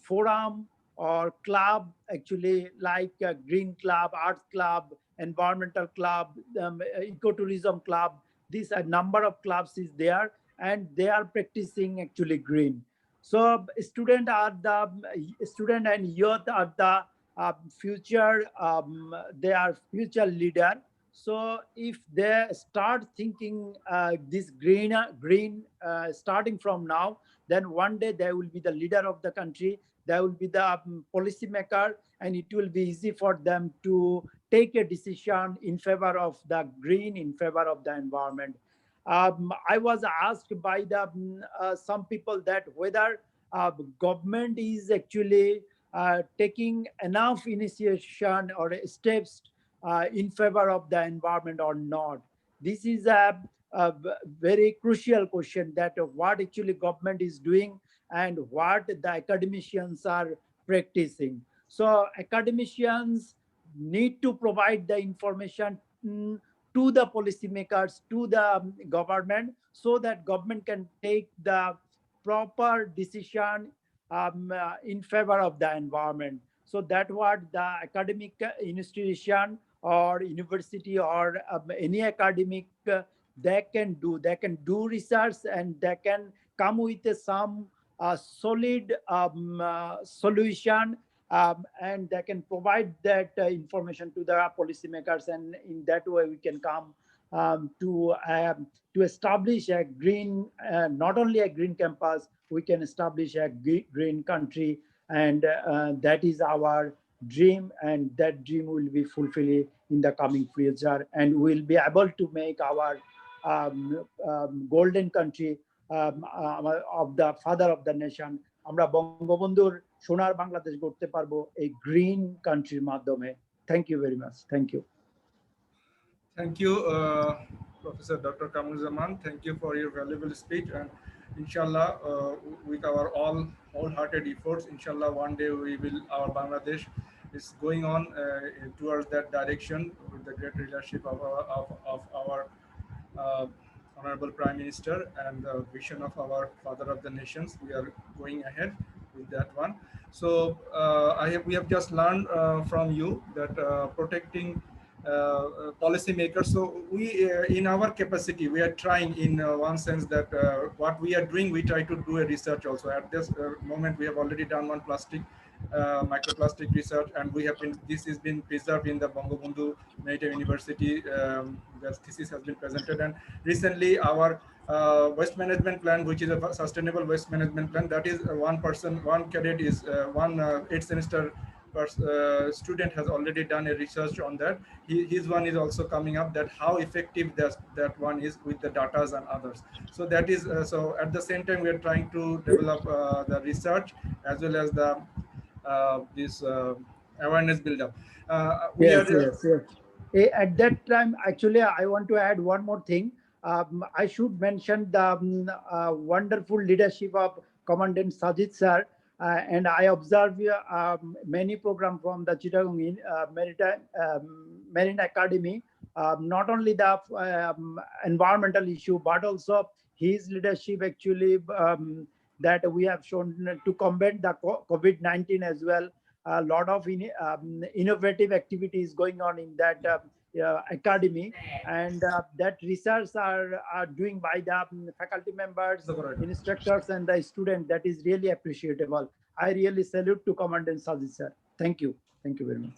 forum or club, actually, like green club, art club, environmental club, ecotourism club. This a number of clubs is there, and they are practicing actually green. So student and youth are the future, they are future leader. So if they start thinking this green starting from now, then one day they will be the leader of the country. They will be the policy maker, and it will be easy for them to take a decision in favor of the green, in favor of the environment. I was asked by the some people that whether government is actually taking enough initiation or steps in favor of the environment or not. This is a very crucial question, that what actually government is doing and what the academicians are practicing. So academicians need to provide the information to the policymakers, to the government, so that government can take the proper decision in favor of the environment. So that what the academic institution or university or any academic, they can do. They can do research, and they can come with some solid solution, and they can provide that information to the policymakers. And in that way we can come to establish a green, not only a green campus, we can establish a green country. And that is our dream, and that dream will be fulfilled in the coming future, and we'll be able to make our golden country of the father of the nation. আমরা বঙ্গবন্ধুর সোনার বাংলাদেশ গড়তে পারবো এই green কান্ট্রির মাধ্যমে। Thank you very much. Thank you. Thank you, Professor Dr. Kamruzaman. Thank you for your valuable speech. And inshallah, with our all wholehearted efforts, inshallah, one day our Bangladesh is going on towards that direction with the great leadership of our Honorable Prime Minister and the vision of our Father of the Nations. We are going ahead. with that one. So we have just learned from you that protecting policymakers. So we, in our capacity, we are trying in one sense that what we are doing, we try to do a research also. At this moment, we have already done one plastic microplastic research, and we have been, this has been preserved in the Bangabandhu Maritime University. The thesis has been presented, and recently our waste management plan, which is a sustainable waste management plan, that is one person, one cadet is one 8th semester student has already done a research on that. His one is also coming up, that how effective that one is with the datas and others. So that is so at the same time we are trying to develop the research as well as the this awareness build up. We Yes, are yes, yes. At that time, actually, I want to add one more thing. I should mention the wonderful leadership of Commandant Sajid sir. And I observe many programs from the Chittagong Marine Academy. Not only the environmental issue, but also his leadership actually that we have shown to combat the COVID-19 as well. A lot of innovative activities going on in that academy, and that research are doing by the faculty members, instructors, and the student. That is really appreciable. I really salute to Commandant Sajid sir. Thank you. Thank you very much.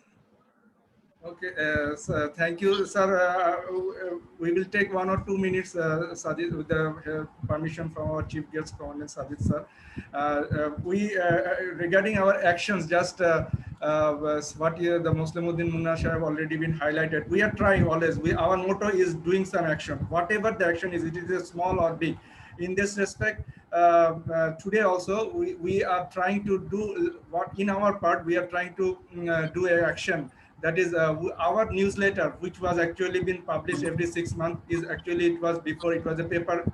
okay, so thank you, sir. We will take 1 or 2 minutes, Sajid, with the permission from our chief guest, Commandant Sajid, sir. Regarding our actions, just what the Muslimuddin Munna Shah have already been highlighted. We are trying always. Our motto is doing some action. Whatever the action is, it is a small or big. In this respect, today also we are trying to do what in our part. We are trying to do a action, that is our newsletter, which was actually been published every 6 months, is actually, it was before, it was a paper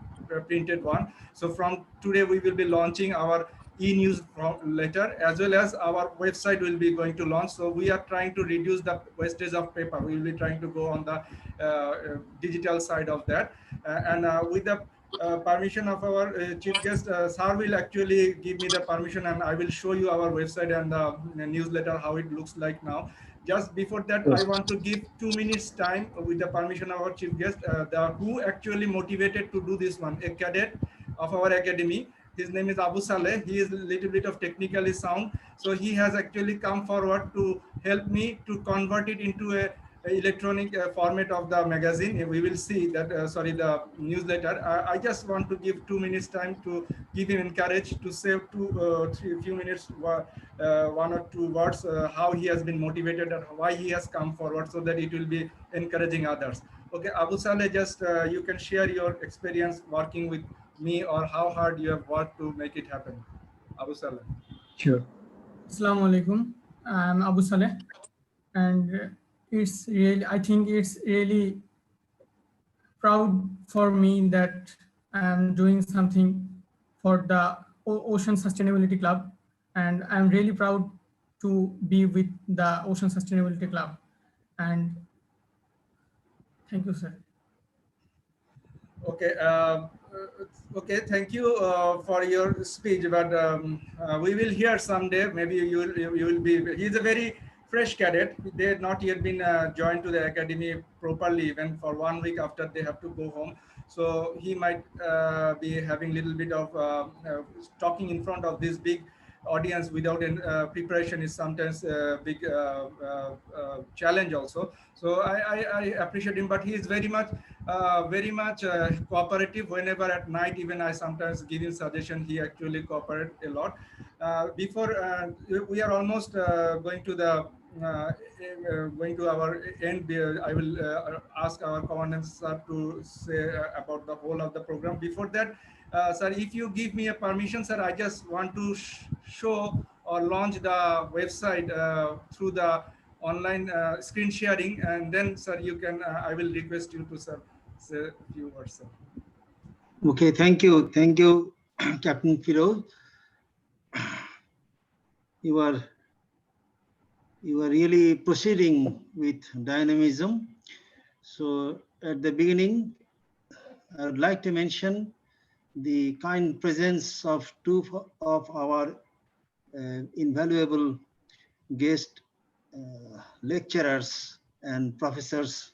printed one. So from today we will be launching our e-news letter, as well as our website will be going to launch. So we are trying to reduce the wastage of paper. We will be trying to go on the digital side of that, and with the permission of our chief guest, sir will actually give me the permission, and I will show you our website and the newsletter, how it looks like now. Just before that, I Yes. want to give 2 minutes time with the permission of our chief guest, who actually motivated to do this one, a cadet of our academy. His name is Abu Saleh. He is a little bit of technically sound, so he has actually come forward to help me to convert it into a electronic format of the magazine. We will see that, sorry, the newsletter. I just want to give 2 minutes time to give him encourage to say few minutes, 1 or 2 words, how he has been motivated and why he has come forward, so that it will be encouraging others. Okay, Abu Saleh, just you can share your experience working with me, or how hard you have worked to make it happen. Abu Saleh. Sure. Assalamu alaikum. I'm Abu Saleh, and it's really, I think it's really proud for me that I'm doing something for the Ocean Sustainability Club, and I'm really proud to be with the Ocean Sustainability Club. And thank you, sir. Okay. Okay. Thank you for your speech. But we will hear someday. Maybe you will be. He's a very fresh cadet. They had not yet been joined to the academy properly. Even for 1 week after they have to go home. So he might be having a little bit of talking in front of this big audience without preparation is sometimes a big challenge also. So I appreciate him, but he is very much cooperative. Whenever at night, even I sometimes give him suggestion, he actually cooperate a lot. Before we are almost going to the going to our end. I will ask our commandant sir to say about the whole of the program. Before that, sir, if you give me a permission, sir, I just want to show or launch the website through the online screen sharing, and then, sir, you can. I will request you to, sir, say a few words, sir. Okay, thank you, Captain Firoz. You are really proceeding with dynamism. So at the beginning, I would like to mention the kind presence of two of our invaluable guest lecturers and professors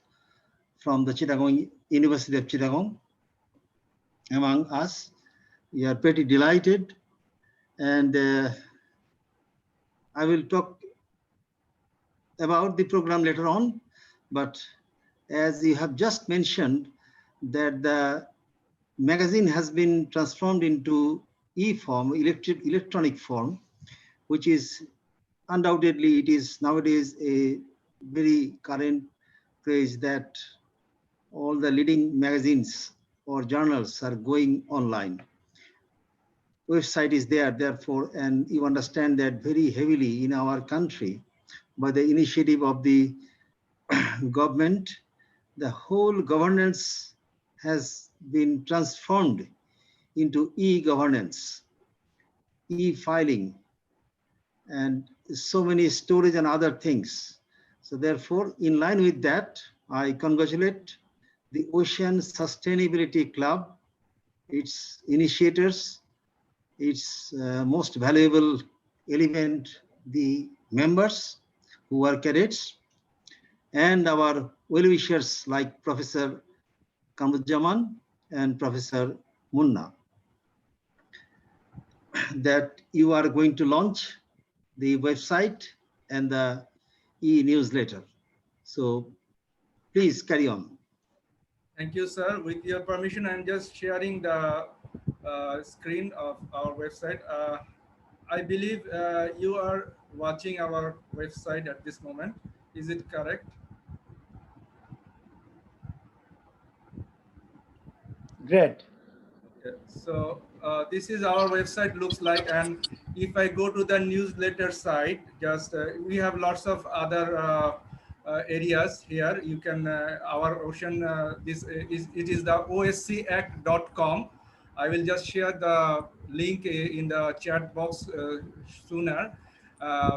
from the Chittagong University of Chittagong among us. We are pretty delighted, and I will talk about the program later on. But as you have just mentioned, that the magazine has been transformed into e-form, electronic form, which is undoubtedly, it is nowadays a very current phrase that all the leading magazines or journals are going online. Website is there, therefore, and you understand that very heavily in our country by the initiative of the government, the whole governance has been transformed into e-governance, e-filing, and so many storage and other things. So therefore, in line with that, I congratulate the Ocean Sustainability Club, its initiators, its most valuable element, the members who are cadets, and our well-wishers like Professor Kamrujaman and Professor Munna, that you are going to launch the website and the e-newsletter. So please carry on. Thank you, sir. With your permission, I'm just sharing the screen of our website. I believe you are watching our website at this moment. Is it correct? Great. Okay. So this is our website looks like, and if I go to the newsletter site, just we have lots of other areas here. You can our ocean this is it is the oscact.com. I will just share the link in the chat box sooner.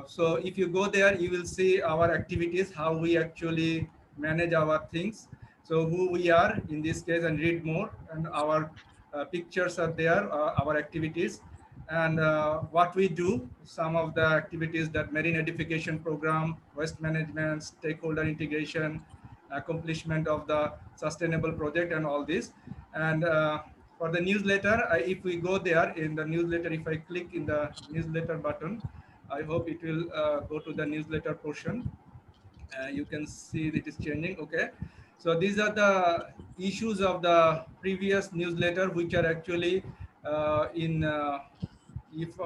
So if you go there, you will see our activities, how we actually manage our things. So who we are in this case, and read more, and our pictures are there, our activities, and what we do, some of the activities, that marine edification program, waste management, stakeholder integration, accomplishment of the sustainable project, and all this. And for the newsletter, if we go there in the newsletter, if I click in the newsletter button, I hope it will go to the newsletter portion. You can see it is changing. Okay, so these are the issues of the previous newsletter, which are actually in if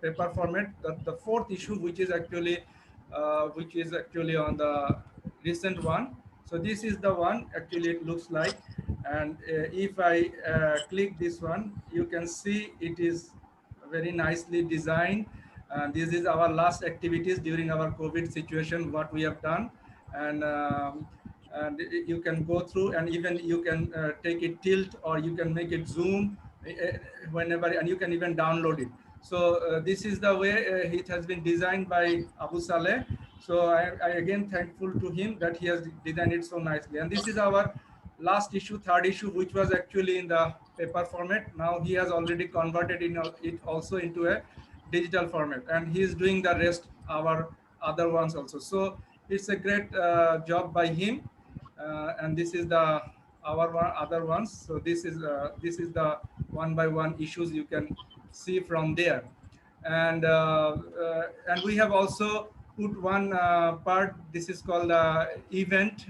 paper format. The fourth issue, which is actually on the recent one. So this is the one actually it looks like. And if I click this one, you can see it is very nicely designed. This is our last activities during our COVID situation, what we have done. And you can go through, and even you can take it tilt, or you can make it zoom whenever, and you can even download it. So this is the way it has been designed by Abu Saleh. So I again thankful to him that he has designed it so nicely. And this is our last issue, third issue, which was actually in the paper format. Now he has already converted it also into a digital format, and he is doing the rest, our other ones also. So it's a great job by him. And this is the our other ones. So this is the one by one issues you can see from there. And we have also put one part. This is called event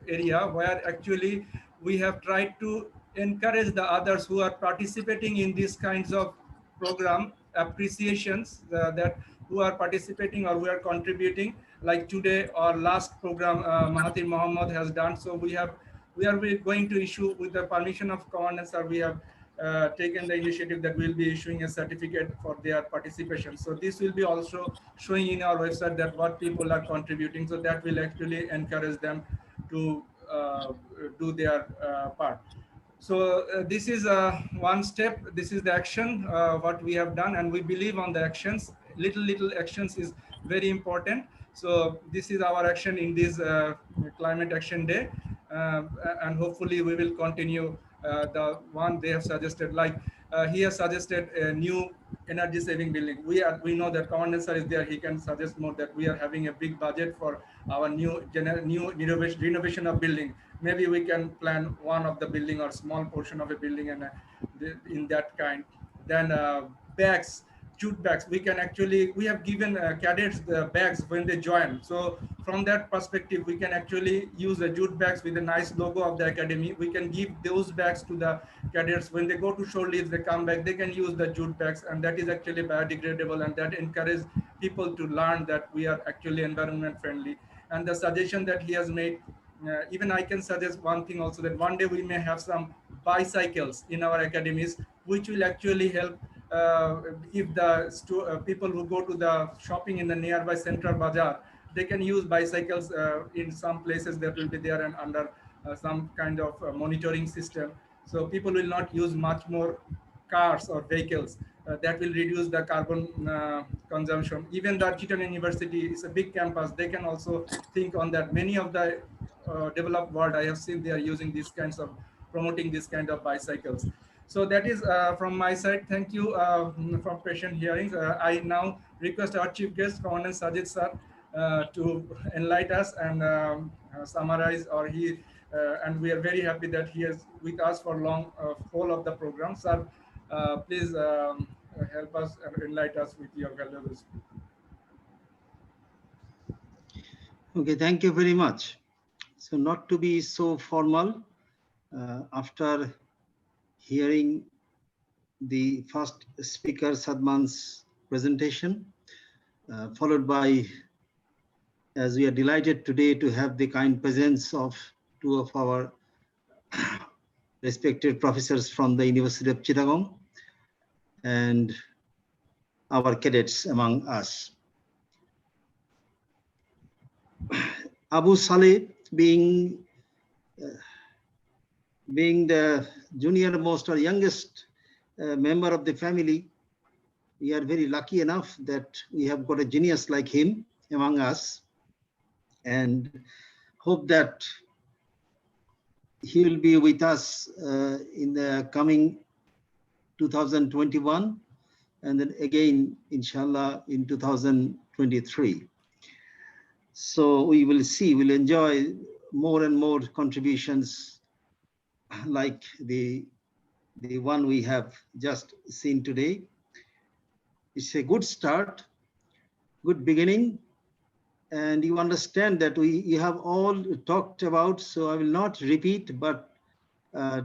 area, where actually we have tried to encourage the others who are participating in these kinds of program appreciations, that who are participating or who are contributing, like today or last program Mahathir Mohamad has done. So we are going to issue, with the permission of Commander Sir, we have taken the initiative that we'll be issuing a certificate for their participation. So this will be also showing in our website that what people are contributing. So that will actually encourage them to do their part. So this is one step. This is the action what we have done, and we believe on the actions. Little actions is very important. So this is our action in this climate action day, and hopefully we will continue the one they have suggested. Like he has suggested a new energy saving building. We know that commandant sir is there, he can suggest more, that we are having a big budget for our new renovation of building. Maybe we can plan one of the building or small portion of a building, and in that kind. Then bags, jute bags, we can actually, we have given cadets the bags when they join. So from that perspective, we can actually use the jute bags with a nice logo of the academy. We can give those bags to the cadets when they go to shore leave, they come back, they can use the jute bags, and that is actually biodegradable, and that encourages people to learn that we are actually environment friendly. And the suggestion that he has made, even I can suggest one thing also, that one day we may have some bicycles in our academies, which will actually help if the people who go to the shopping in the nearby central bazaar, they can use bicycles in some places that will be there and under some kind of monitoring system. So people will not use much more cars or vehicles. That will reduce the carbon consumption. Even the Chittagong University is a big campus. They can also think on that. Many of the developed world, I have seen they are using these kinds of, promoting this kind of bicycles. So that is from my side. Thank you for patient hearing. I now request our chief guest, Commandant Sajid sir, to enlighten us and summarize, or he, and we are very happy that he is with us for long whole of the program. Sir, please help us and enlighten us with your valuable speech. Okay, thank you very much. So not to be so formal, after hearing the first speaker, Sadman's presentation, followed by, as we are delighted today to have the kind presence of two of our respected professors from the University of Chittagong and our cadets among us. Abu Saleh, being the junior most or youngest member of the family, we are very lucky enough that we have got a genius like him among us, and hope that he will be with us in the coming 2021, and then again, inshallah, in 2023. So we will see, we'll enjoy more and more contributions like the one we have just seen today. It's a good start, good beginning, and you understand that you have all talked about, so I will not repeat, but I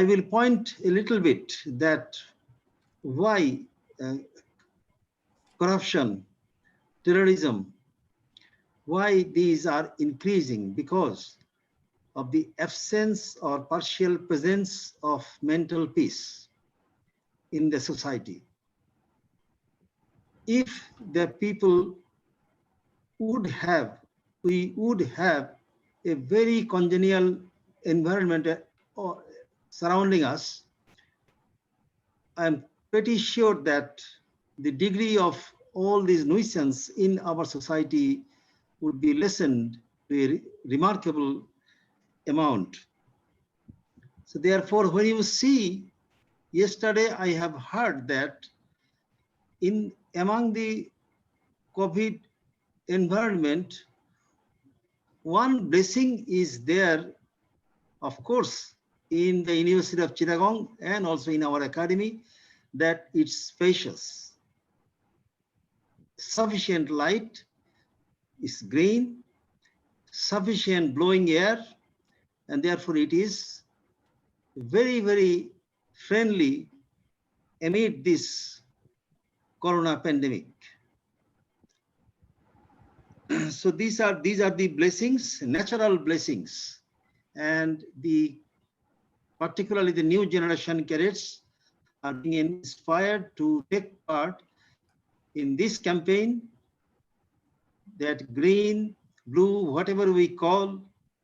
will point a little bit that why corruption, terrorism, why these are increasing, because of the absence or partial presence of mental peace in the society. If the people we would have a very congenial environment surrounding us, I'm pretty sure that the degree of all these nuisance in our society would be lessened to a remarkable amount. So therefore, when you see, yesterday I have heard that among the COVID environment, one blessing is there, of course, in the University of Chittagong and also in our academy, that it's spacious. Sufficient light is green, sufficient blowing air, and therefore it is very, very friendly amid this corona pandemic. So these are the blessings, natural blessings, and particularly the new generation cadets are being inspired to take part in this campaign, that green, blue, whatever we call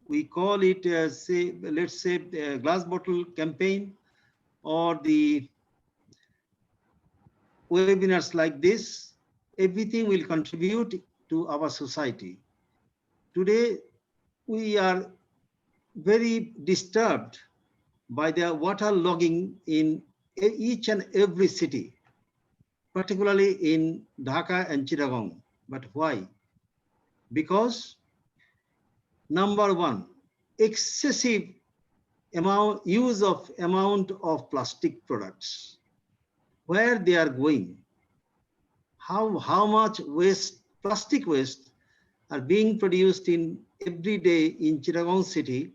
it, let's say glass bottle campaign, or the webinars like this. Everything will contribute to our society. Today, we are very disturbed by the water logging in each and every city, particularly in Dhaka and Chittagong. But why? Because number one, excessive use of amount of plastic products. Where they are going, how much waste, plastic waste, are being produced in every day in Chittagong city,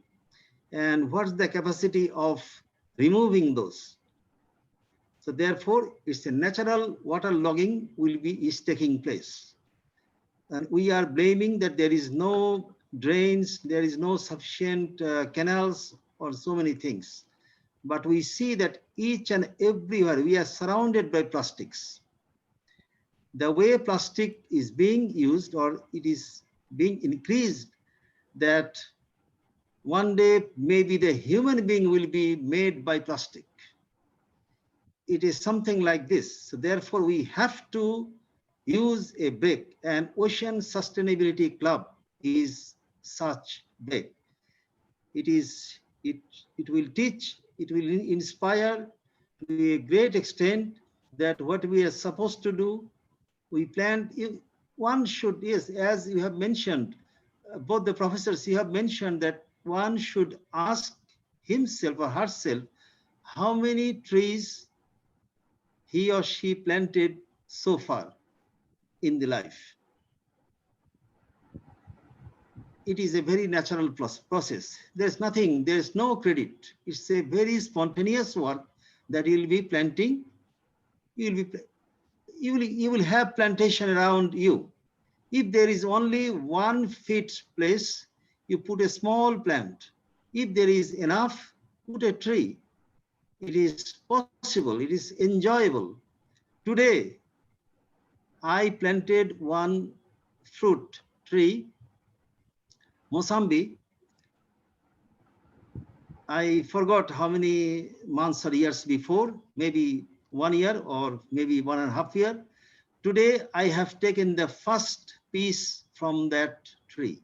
and what's the capacity of removing those? So therefore, it's a natural water logging is taking place. And we are blaming that there is no drains, there is no sufficient canals, or so many things. But we see that each and everywhere we are surrounded by plastics. The way plastic is being used, or it is being increased, that one day maybe the human being will be made by plastic. It is something like this. So therefore, we have to use a break, and Ocean Sustainability Club is such break. It will teach, it will inspire to a great extent that what we are supposed to do, we planned. One should, yes, as you have mentioned, both the professors, you have mentioned that one should ask himself or herself how many trees he or she planted so far in the life. It is a very natural process. There's nothing, there's no credit. It's a very spontaneous work that you'll be planting. You will have plantation around you. If there is only 1 feet place, you put a small plant. If there is enough, put a tree. It is possible, it is enjoyable. Today, I planted 1 fruit tree, Mosambik. I forgot how many months or years before, maybe 1 year or maybe 1.5 years. Today, I have taken the first piece from that tree.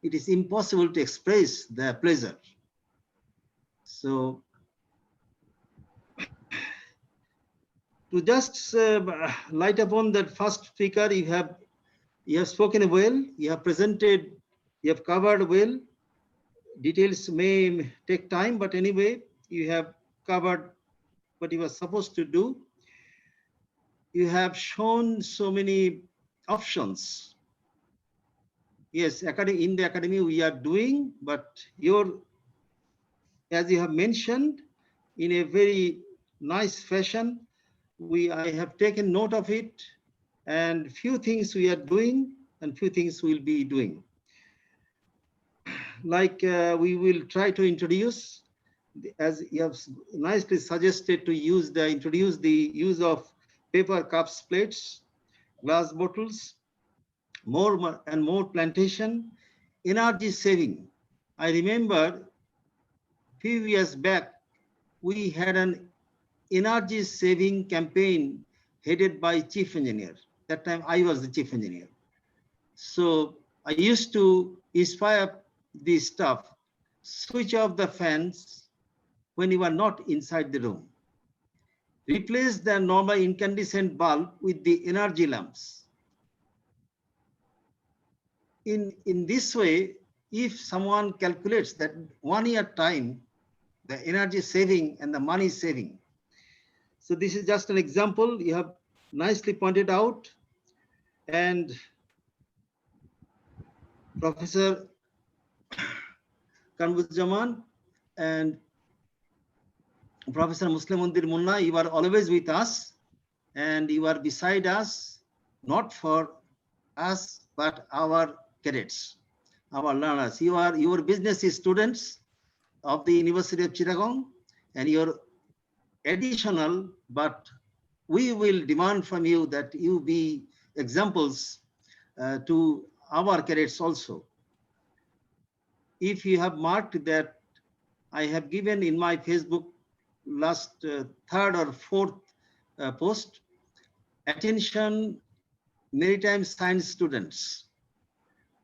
It is impossible to express the pleasure. So, to just light upon that first speaker, you have spoken well, you have presented, you have covered well. Details may take time, but anyway, you have covered what you were supposed to do. You have shown so many options. Yes, in the academy we are doing, but as you have mentioned, in a very nice fashion, I have taken note of it, and few things we are doing and few things we'll be doing. Like we will try to introduce, as you have nicely suggested, to introduce the use of paper cups, plates, glass bottles, more and more plantation, energy saving. I remember few years back, we had an energy saving campaign headed by chief engineer. That time I was the chief engineer. So I used to inspire this stuff. Switch off the fans when you are not inside the room. Replace the normal incandescent bulb with the energy lamps. In this way, if someone calculates that 1 year time, the energy saving and the money saving. So this is just an example you have nicely pointed out. And Professor Kanbuzzaman and Professor Muslimundir Munna, you are always with us and you are beside us, not for us, but our cadets, our learners. Your business is students of the University of Chittagong, and you're additional, but we will demand from you that you be examples to our cadets also. If you have marked that, I have given in my Facebook last 3rd or 4th post, attention maritime science students.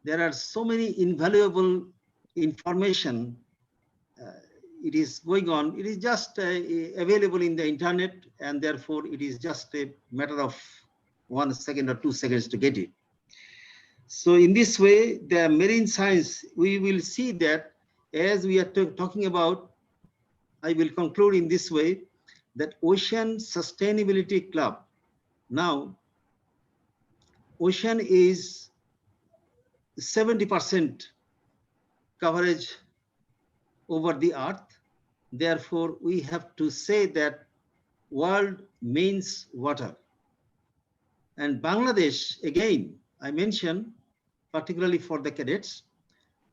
There are so many invaluable information it is going on. It is just available in the internet, and therefore it is just a matter of 1 second or 2 seconds to get it. So in this way, the marine science, we will see that as we are talking about, I will conclude in this way, that Ocean Sustainability Club, now ocean is 70% coverage over the earth. Therefore, we have to say that world means water. And Bangladesh, again, I mentioned, particularly for the cadets,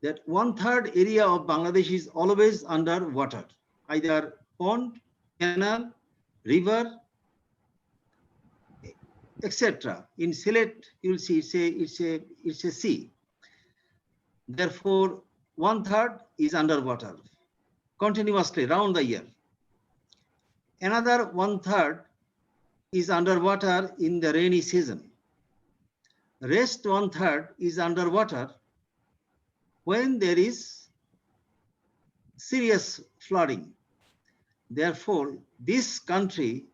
that 1/3 area of Bangladesh is always under water, either pond, canal, river, etc. In Sylhet, you will see it's a sea. Therefore, 1/3 is underwater continuously round the year. Another 1/3 is underwater in the rainy season. Rest 1/3 is underwater when there is serious flooding. Therefore, this country,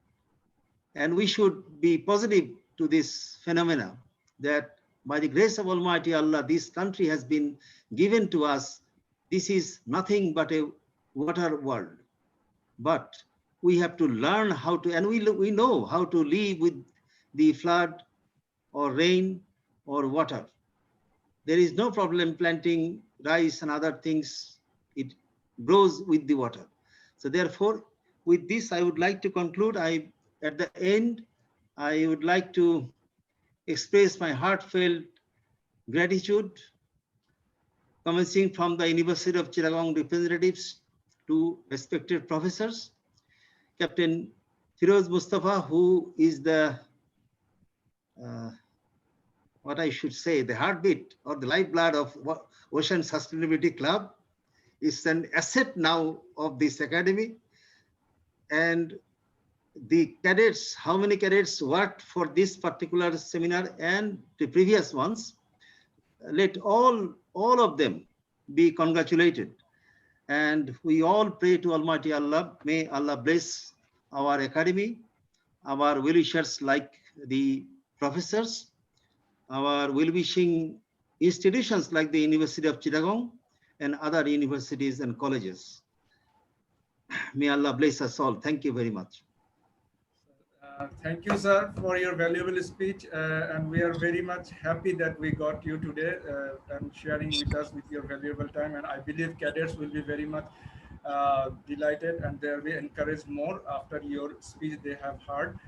and we should be positive to this phenomena, that by the grace of Almighty Allah, this country has been given to us. This is nothing but a water world. But we have to learn how to, and we know how to live with the flood or rain or water. There is no problem planting rice and other things. It grows with the water. So therefore, with this, I would like to conclude. At the end, I would like to express my heartfelt gratitude, commencing from the University of Chittagong representatives to respected professors, Captain Firoz Mustafa, who is the what I should say, the heartbeat or the lifeblood of Ocean Sustainability Club, is an asset now of this academy. And the cadets, how many cadets worked for this particular seminar and the previous ones, let all of them be congratulated. And we all pray to Almighty Allah, may Allah bless our academy, our well-wishers like the professors, our well-wishing institutions like the University of Chittagong and other universities and colleges. May Allah bless us all. Thank you very much. Thank you, sir, for your valuable speech. And we are very much happy that we got you today and sharing with us with your valuable time. And I believe cadets will be very much delighted, and they will be encouraged more after your speech they have heard.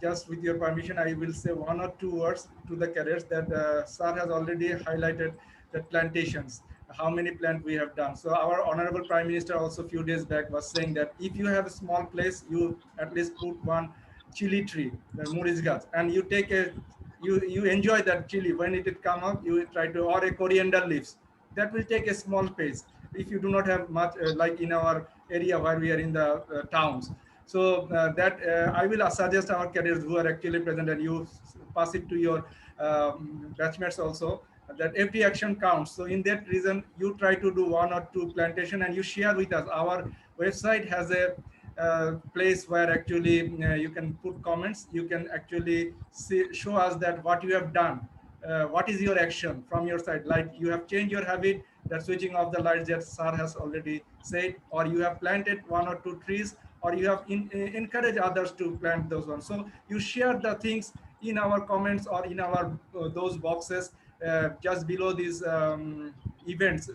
Just with your permission, I will say 1 or 2 words to the cadets that sir has already highlighted the plantations, how many plant we have done. So our honorable prime minister also a few days back was saying that if you have a small place, you at least put one chili tree, the murisgas, and you take a, you enjoy that chili. When it come up, you try to, or a coriander leaves. That will take a small space if you do not have much, like in our area where we are in the towns. So I will suggest our cadets who are actually present, and you pass it to your batchmates also, that every action counts. So in that reason, you try to do 1 or 2 plantation and you share with us. Our website has a place where actually you can put comments. You can actually show us that what you have done. What is your action from your side? Like you have changed your habit, that switching off the lights that sir has already said, or you have planted 1 or 2 trees, or you have encouraged others to plant those ones. So you share the things in our comments or in our those boxes just below these events.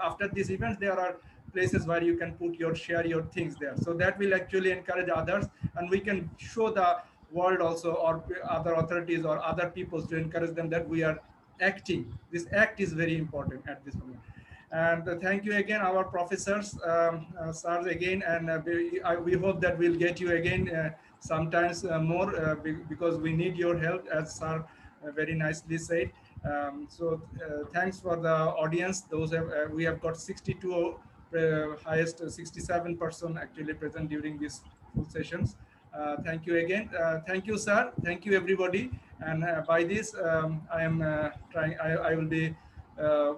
After these events, there are places where you can put your share your things there. So that will actually encourage others, and we can show the world also, or other authorities or other peoples, to encourage them that we are acting. This act is very important at this moment. And thank you again, our professors, sirs again, and we hope that we'll get you again sometimes more because we need your help, as sir very nicely said. So thanks for the audience. Those have we have got 62 highest 67 person actually present during these full sessions. Thank you again. Thank you, sir. Thank you, everybody. And by this, I am trying. I will be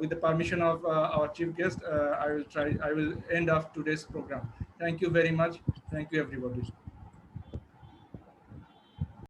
with the permission of our chief guest, I will end up today's program. Thank you very much. Thank you, everybody.